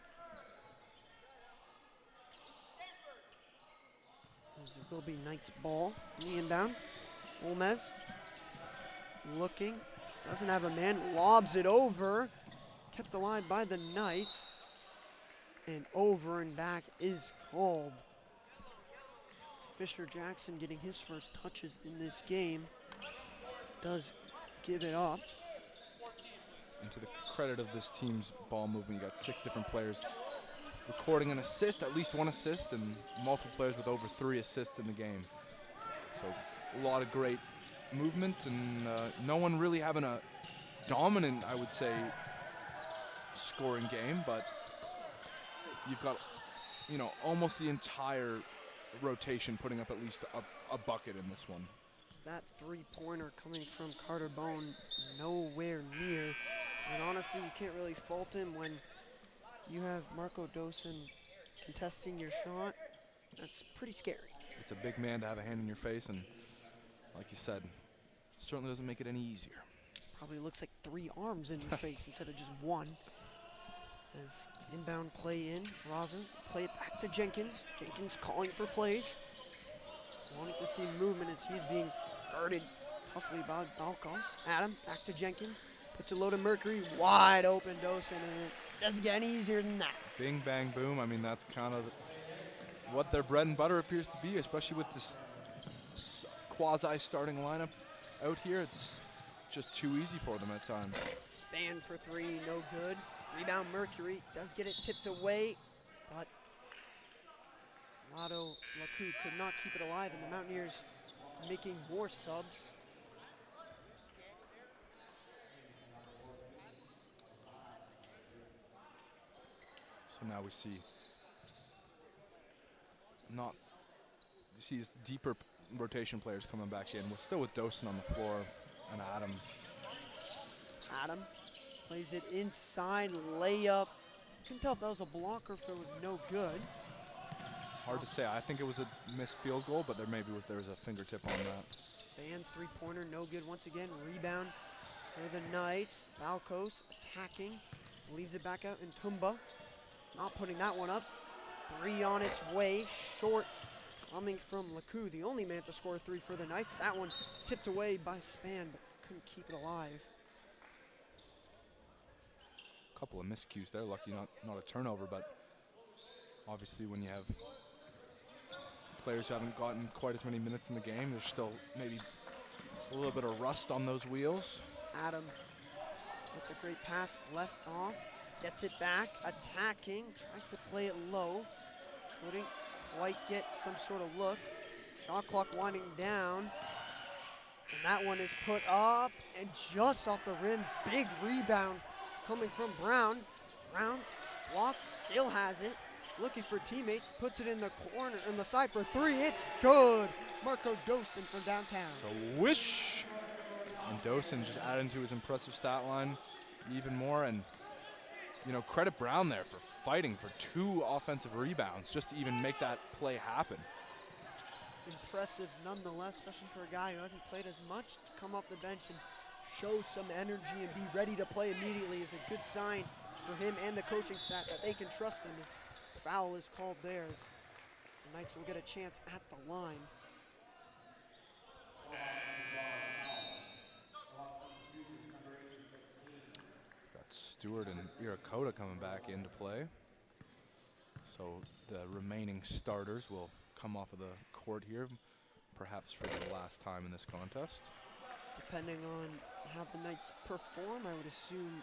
As it will be Knights ball in the inbound. Olmez looking, doesn't have a man, lobs it over, kept alive by the Knights, and over and back is called. Fisher Jackson getting his first touches in this game, does give it up. And to the credit of this team's ball movement, you got 6 different players recording an assist, at least 1 assist, and multiple players with over 3 assists in the game. So a lot of great movement, and no one really having a dominant, I would say, scoring game, but you've got, almost the entire rotation putting up at least a bucket in this one. That 3-pointer coming from Carter Bone, nowhere near. And honestly, you can't really fault him when you have Marco Dosen contesting your shot. That's pretty scary. It's a big man to have a hand in your face, and like you said, it certainly doesn't make it any easier. Probably looks like 3 arms in your face instead of just 1. As inbound play in, Rosen play it back to Jenkins. Jenkins calling for plays. Wanting to see movement as he's being guarded toughly by Balkos. Adam back to Jenkins. Puts it low to Mercury. Wide open Dosen, and it doesn't get any easier than that. Bing, bang, boom. I mean, that's kind of what their bread and butter appears to be, especially with this quasi-starting lineup out here. It's just too easy for them at times. Span for 3, no good. Rebound Mercury, does get it tipped away, but Lotto Laku could not keep it alive, and the Mountaineers making more subs. So now we see these deeper rotation players coming back in. We're still with Dosen on the floor and Adam. Adam plays it inside, layup. Couldn't tell if that was a block or if it was no good. Hard to say. I think it was a missed field goal, but there was a fingertip on that. Spans 3-pointer, no good once again. Rebound for the Knights. Balkos attacking, leaves it back out, and Tumba not putting that one up. 3 on its way, short coming from Laku, the only man to score 3 for the Knights. That one tipped away by Span, but couldn't keep it alive. Couple of miscues there, lucky not a turnover, but obviously when you have players who haven't gotten quite as many minutes in the game, there's still maybe a little bit of rust on those wheels. Adam with the great pass, left off, gets it back, attacking, tries to play it low, couldn't quite get some sort of look. Shot clock winding down, and that one is put up and just off the rim. Big rebound coming from Brown. Brown blocked, still has it. Looking for teammates, puts it in the corner, on the side for 3. It's good. Marco Dosen from downtown. So wish. And Dosen just adding to his impressive stat line even more. And, credit Brown there for fighting for 2 offensive rebounds just to even make that play happen. Impressive nonetheless, especially for a guy who hasn't played as much. To come off the bench and show some energy and be ready to play immediately is a good sign for him and the coaching staff that they can trust him. His foul is called theirs. The Knights will get a chance at the line. That's Stewart and Irakota coming back into play. So the remaining starters will come off of the court here, perhaps for the last time in this contest. Depending on how the Knights perform, I would assume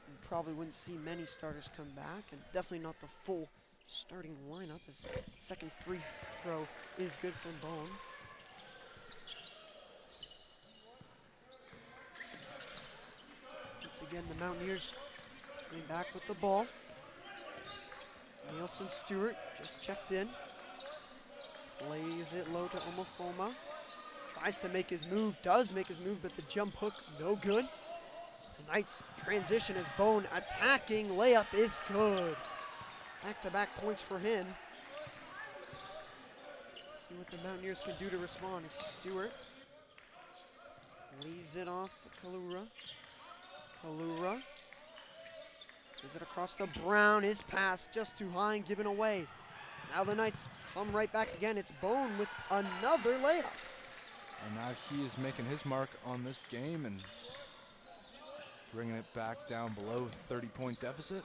you probably wouldn't see many starters come back, and definitely not the full starting lineup, as second free throw is good from Bone. Once again, the Mountaineers getting back with the ball. Nielsen Stewart just checked in. Plays it low to Omofoma. Tries to make his move, does make his move, but the jump hook, no good. The Knights transition as Bone attacking. Layup is good. Back-to-back points for him. See what the Mountaineers can do to respond. As Stewart leaves it off to Kalura. Kalura gives it across to Brown. His pass just too high and given away. Now the Knights come right back again. It's Bone with another layup. And now he is making his mark on this game and bringing it back down below 30-point deficit.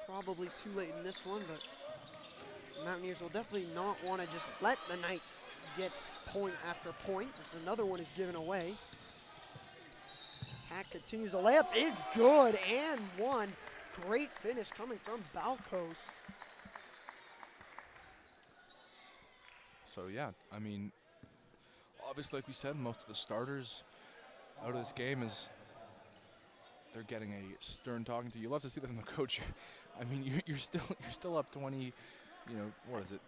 Probably too late in this one, but the Mountaineers will definitely not want to just let the Knights get point after point. As another one is given away. Attack continues. The layup is good and one. Great finish coming from Balcos. So yeah, I mean, obviously, like we said, most of the starters out of this game they're getting a stern talking to. You love to see that from the coach. I mean, you're still up 20, you know, what is it,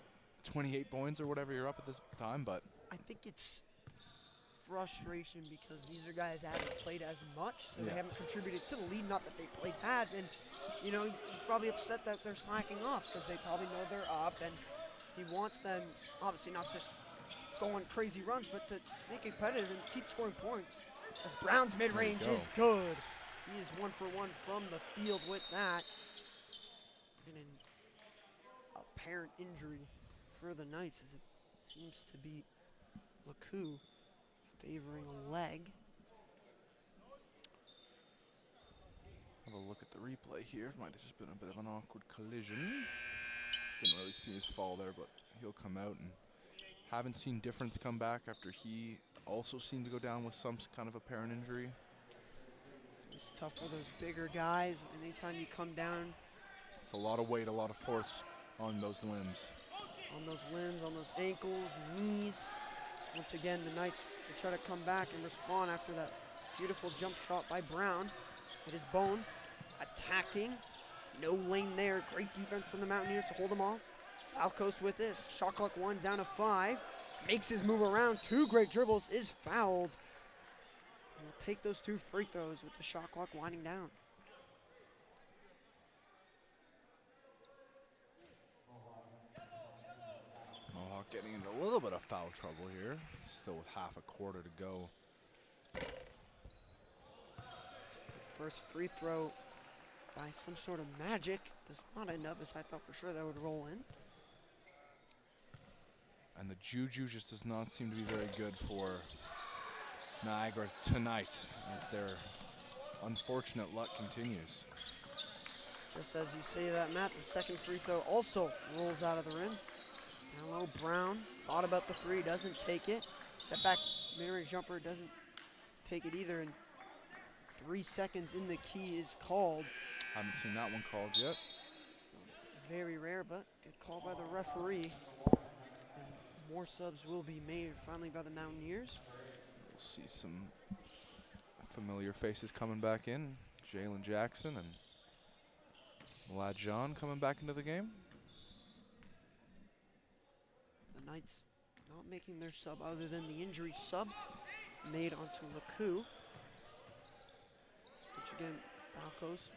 28 points or whatever you're up at this time. But I think it's frustration because these are guys that haven't played as much, so they haven't contributed to the lead. Not that they played bad, and you know, he's probably upset that they're slacking off because they probably know they're up, and he wants them obviously not just going crazy runs, but to make it competitive and keep scoring points. As Brown's mid-range is good. He is 1 for 1 from the field with that. And an apparent injury for the Knights as it seems to be Lakou favoring a leg. Have a look at the replay here. It might have just been a bit of an awkward collision. Didn't really see his fall there, but he'll come out. And haven't seen difference come back after he also seemed to go down with some kind of apparent injury. It's tough for those bigger guys. Anytime you come down, it's a lot of weight, a lot of force on those limbs. On those limbs, on those ankles, knees. Once again, the Knights will try to come back and respond after that beautiful jump shot by Brown. It is Bone attacking. No lane there. Great defense from the Mountaineers to hold them off. Alcos with this. Shot clock 1 down to 5. Makes his move around. 2 great dribbles. Is fouled. And we'll take those 2 free throws with the shot clock winding down. Mohawk getting into a little bit of foul trouble here. Still with half a quarter to go. First free throw by some sort of magic. Does not end up as I thought for sure that would roll in. And the juju just does not seem to be very good for Niagara tonight as their unfortunate luck continues. Just as you say that, Matt, the second free throw also rolls out of the rim. Down low, Brown thought about the 3, doesn't take it. Step back mid-range jumper, doesn't take it either. And 3 seconds in the key is called. Haven't seen that one called yet. Very rare, but good call by the referee. And more subs will be made finally by the Mountaineers. We'll see some familiar faces coming back in. Jalen Jackson and Lad John coming back into the game. The Knights not making their sub other than the injury sub made onto Lakou. Switch again, Balcos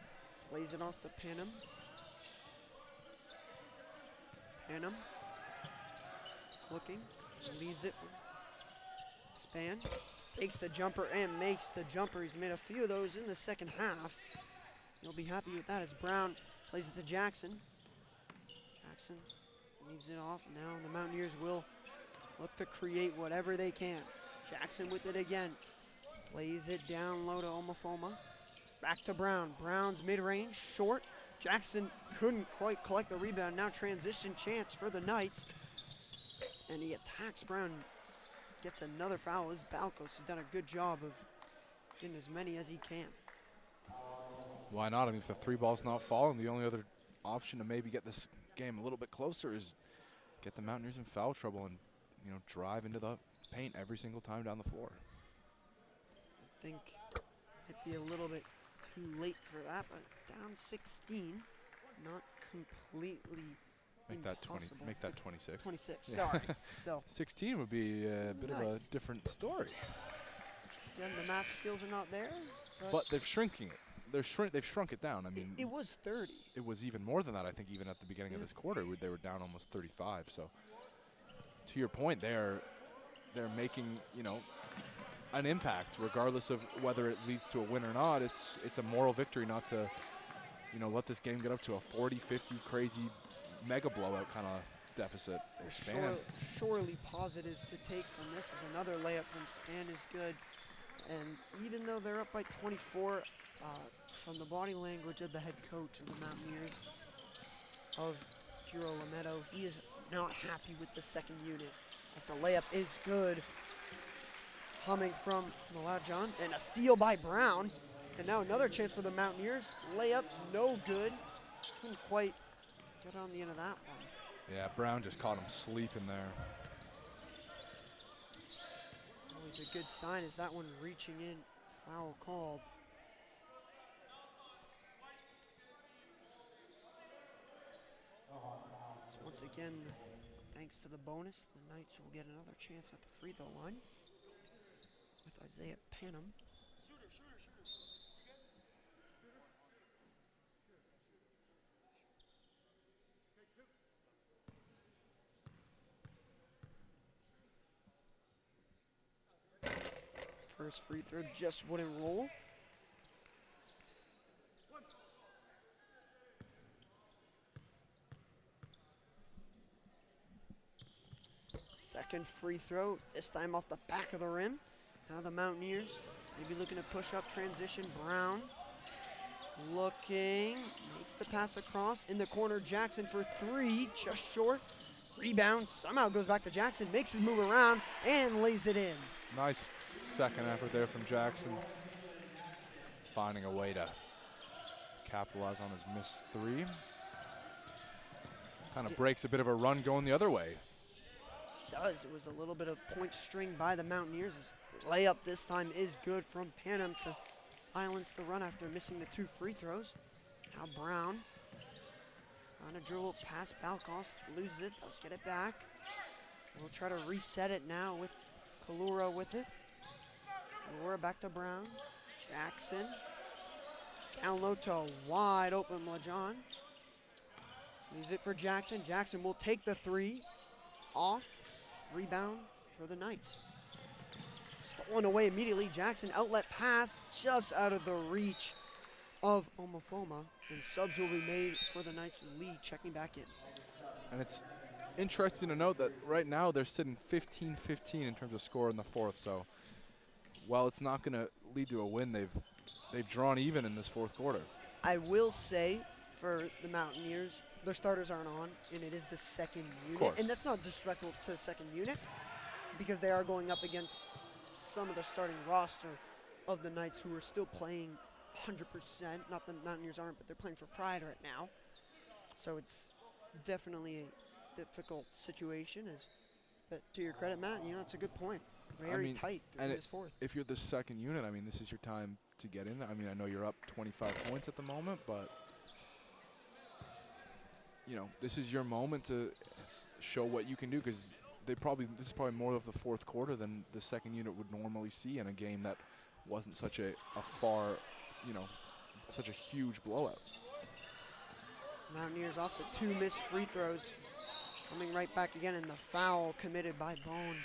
plays it off to Panam. Panam looking, leaves it for Span. Takes the jumper and makes the jumper. He's made a few of those in the second half. You'll be happy with that as Brown plays it to Jackson. Jackson leaves it off. Now the Mountaineers will look to create whatever they can. Jackson with it again. Plays it down low to Omofoma. Back to Brown. Brown's mid-range, short. Jackson couldn't quite collect the rebound. Now transition chance for the Knights. And he attacks Brown. Gets another foul. Is Balcos. He's done a good job of getting as many as he can. Why not? I mean, if the three ball's not falling, the only other option to maybe get this game a little bit closer is get the Mountaineers in foul trouble and, you know, drive into the paint every single time down the floor. I think it'd be a little bit too late for that, but down 16, not completely Make that impossible. 20. Make that 26. 26. Yeah. Sorry. So 16 would be a bit of a Nice. different story. again, the math skills are not there, But they've shrinking it. They've shrunk it down. I mean, it was 30. it was even more than that. I think even at the beginning of this quarter, they were down almost 35. So, to your point, they're making, you know, an impact, regardless of whether it leads to a win or not. It's a moral victory not to, you know, let this game get up to a 40, 50 crazy mega blowout kind of deficit. Or Span. Surely positives to take from this is another layup from Span is good. And even though they're up by 24, from the body language of the head coach of the Mountaineers, of Jiro Lametto, he is not happy with the second unit, as the layup is good. Coming from Malajan, and a steal by Brown. And now another chance for the Mountaineers. Layup, no good. Couldn't quite get on the end of that one. Yeah, Brown just caught him sleeping there. Always a good sign is that one reaching in, foul called. So once again, thanks to the bonus, the Knights will get another chance at the free throw line with Isaiah Panum. First free throw just wouldn't roll. Second free throw, this time off the back of the rim. Now the Mountaineers maybe looking to push up transition. Brown looking, makes the pass across. In the corner, Jackson for three, just short. Rebound, somehow goes back to Jackson, makes his move around, and lays it in. Nice second effort there from Jackson. Finding a way to capitalize on his missed three. Kind of breaks a bit of a run going the other way. Does. It was a little bit of point string by the Mountaineers. His layup this time is good from Panum to silence the run after missing the two free throws. Now Brown trying to dribble past Balcos, loses it, does get it back. We'll try to reset it now with Kalura with it. Kalura back to Brown. Jackson down low to a wide open Lajon. Leaves it for Jackson. Jackson will take the three. Off. Rebound for the Knights. Stolen away immediately. Jackson outlet pass just out of the reach of Omofoma. And subs will be made for the Knights lead, checking back in. And it's interesting to note that right now they're sitting 15-15 in terms of score in the fourth. So while it's not going to lead to a win, they've drawn even in this fourth quarter. I will say for the Mountaineers, their starters aren't on, and it is the second unit. Of course. And that's not disrespectful to the second unit, because they are going up against some of the starting roster of the Knights who are still playing 100%. Not the Mountaineers aren't, but they're playing for pride right now. So it's definitely a difficult situation. But to your credit, Matt, you know, it's a good point. Very tight through this fourth. If you're the second unit, I mean, this is your time to get in. I mean, I know you're up 25 points at the moment, but you know, this is your moment to show what you can do, because this is probably more of the fourth quarter than the second unit would normally see in a game that wasn't such a far, you know, such a huge blowout. Mountaineers off the two missed free throws. Coming right back again, in the foul committed by Bone.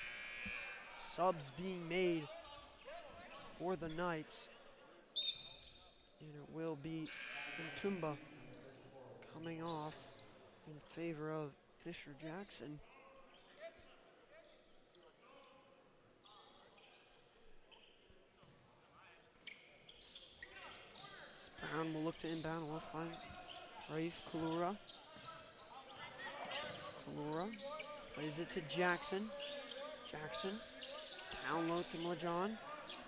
Subs being made for the Knights. And it will be Ntumba coming off in favor of Fisher Jackson. Brown will look to inbound. We'll find Rafe Kalura. Kalura plays it to Jackson. Jackson, down low to Mlajon.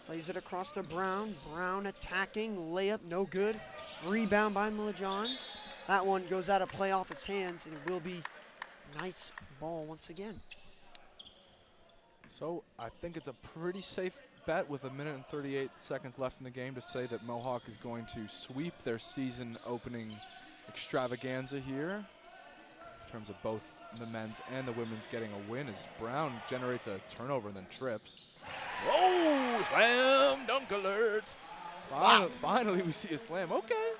Plays it across to Brown. Brown attacking, layup, no good. Rebound by Mlajon. That one goes out of play off his hands, and it will be Knights ball once again. So I think it's a pretty safe bet with 1 minute and 38 seconds left in the game to say that Mohawk is going to sweep their season opening extravaganza here in terms of both the men's and the women's getting a win as Brown generates a turnover and then trips. Oh, slam dunk alert. Finally we see a slam. Okay.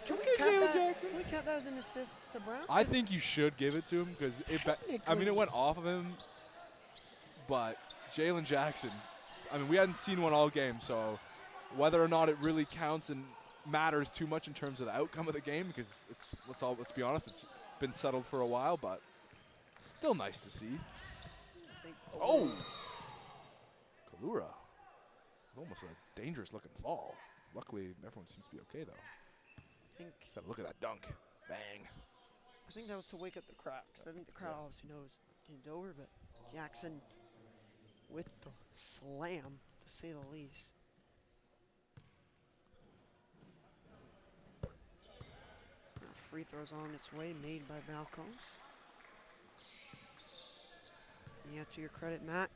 Can we count that as an assist to Brown? I think you should give it to him because it went off of him, but Jalen Jackson, we hadn't seen one all game, so whether or not it really counts and matters too much in terms of the outcome of the game, because let's be honest, it's been settled for a while, but still nice to see. Oh! Kalura. Almost a dangerous looking fall. Luckily, everyone seems to be okay, though. Gotta look at that dunk. Bang. I think that was to wake up the crowd, because I think the crowd obviously knows it's over, but Jackson with the slam, to say the least. So now free throws on its way, made by Balcos. Yeah, to your credit, Matt,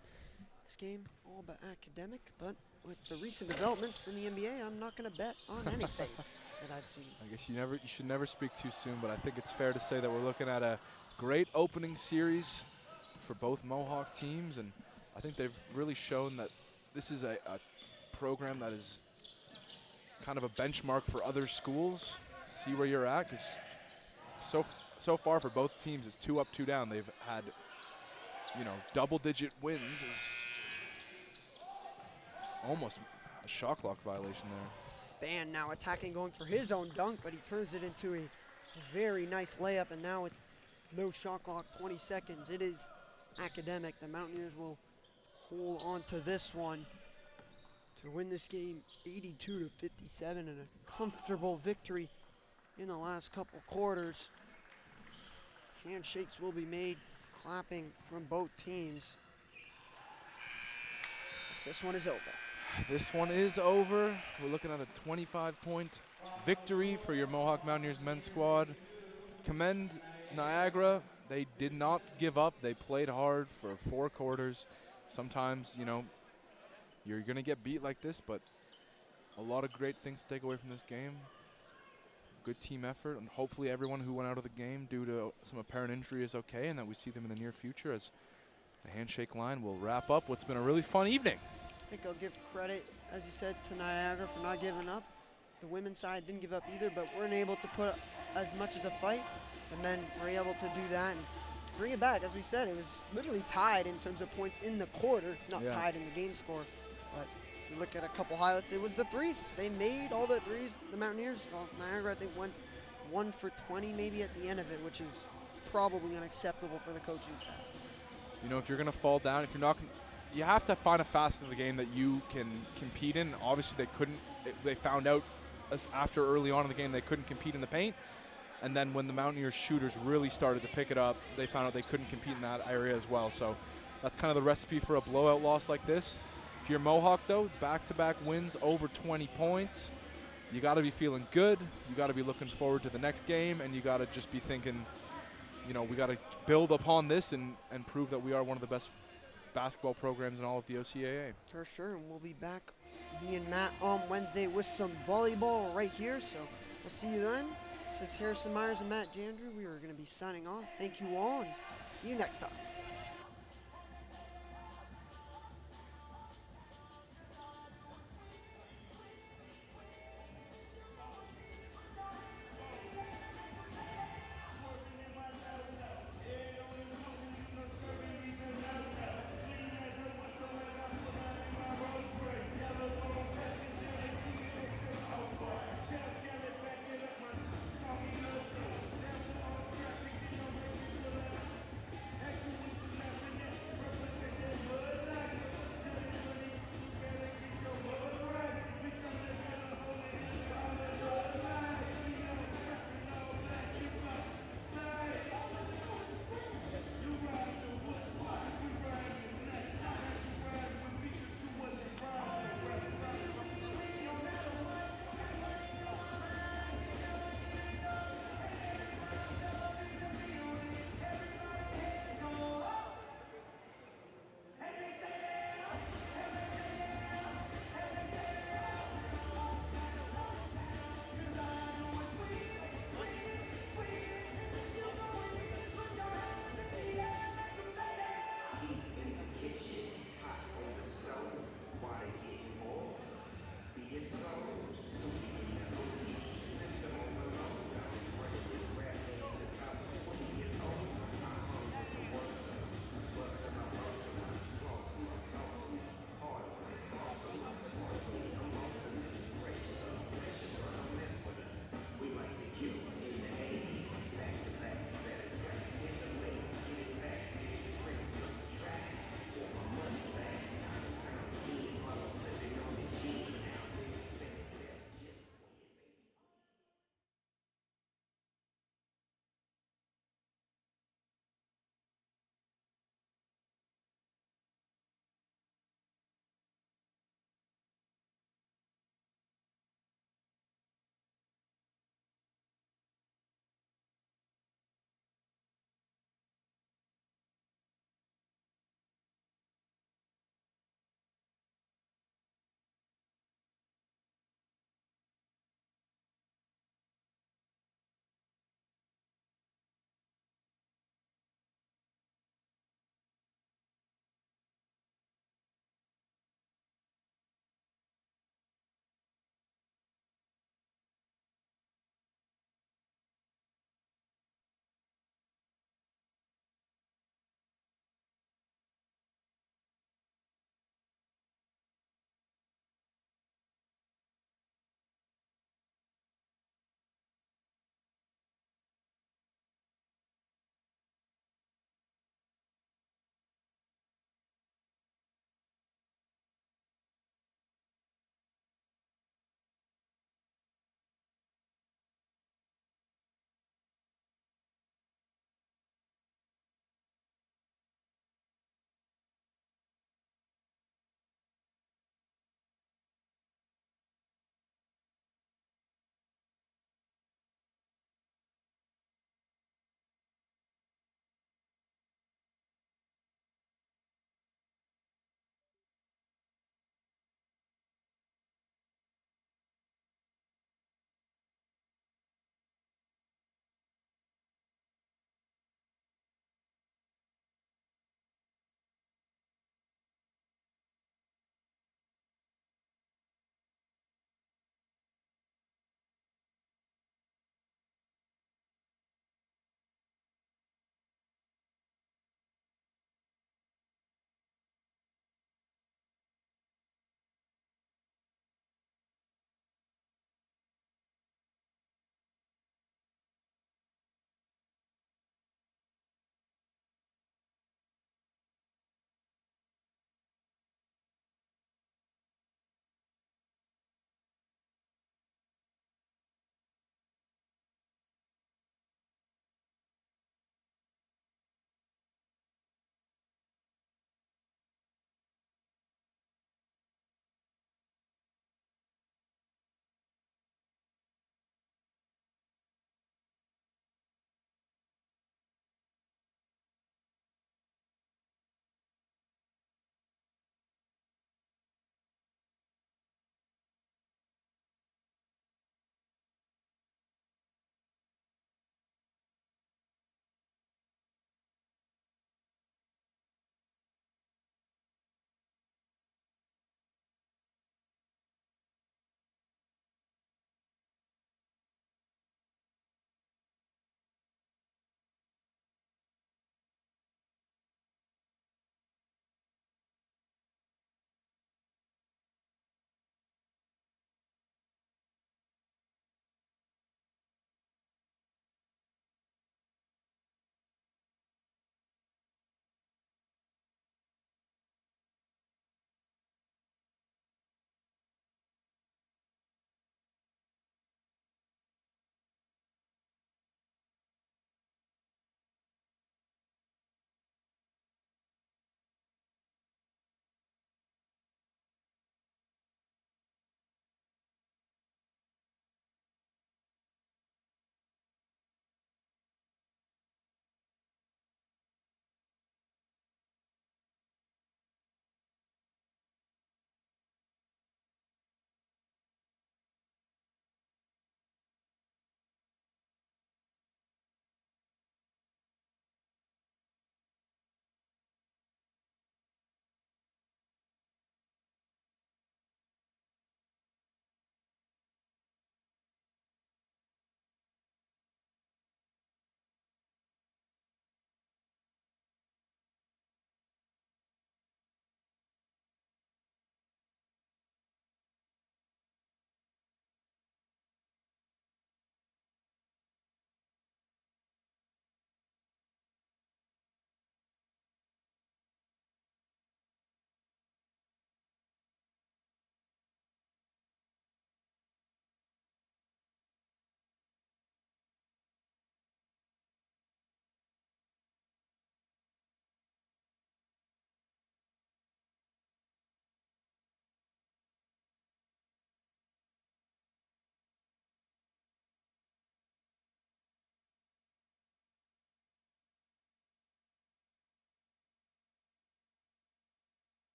this game all about academic, but with the recent developments in the NBA, I'm not going to bet on anything that I've seen. I guess you should never speak too soon, but I think it's fair to say that we're looking at a great opening series for both Mohawk teams, and I think they've really shown that this is a program that is kind of a benchmark for other schools. See where you're at, because so far for both teams, it's 2 up, 2 down. They've had, double-digit wins. Is almost a shot clock violation there. Span now attacking, going for his own dunk, but he turns it into a very nice layup, and now with no shot clock, 20 seconds, it is academic. The Mountaineers will hold on to this one to win this game 82-57, and a comfortable victory in the last couple quarters. Handshakes will be made, clapping from both teams. This one is over. This one is over. We're looking at a 25-point victory for your Mohawk Mountaineers men's squad. Commend Niagara. They did not give up. They played hard for 4 quarters. Sometimes, you're going to get beat like this, but a lot of great things to take away from this game. Good team effort, and hopefully everyone who went out of the game due to some apparent injury is okay, and that we see them in the near future as the handshake line will wrap up what's been a really fun evening. I think I'll give credit, as you said, to Niagara for not giving up. The women's side didn't give up either, but weren't able to put up as much as a fight. And then we're able to do that and bring it back. As we said, it was literally tied in terms of points in the quarter, not tied in the game score. But if you look at a couple highlights, it was the threes. They made all the threes, the Mountaineers. Well, Niagara, I think, went 1 for 20 maybe at the end of it, which is probably unacceptable for the coaching staff. If you're going to fall down, if you're not, you have to find a facet of the game that you can compete in. Obviously, they couldn't. They found out after early on in the game they couldn't compete in the paint. And then when the Mountaineers shooters really started to pick it up, they found out they couldn't compete in that area as well. So that's kind of the recipe for a blowout loss like this. If you're Mohawk, though, back-to-back wins over 20 points. You got to be feeling good. You got to be looking forward to the next game, and you got to just be thinking, we got to build upon this and prove that we are one of the best basketball programs in all of the OCAA. For sure, and we'll be back, me and Matt, on Wednesday with some volleyball right here. So we'll see you then. This is Harrison Myers and Matt Jandrew. We are going to be signing off. Thank you all, and see you next time.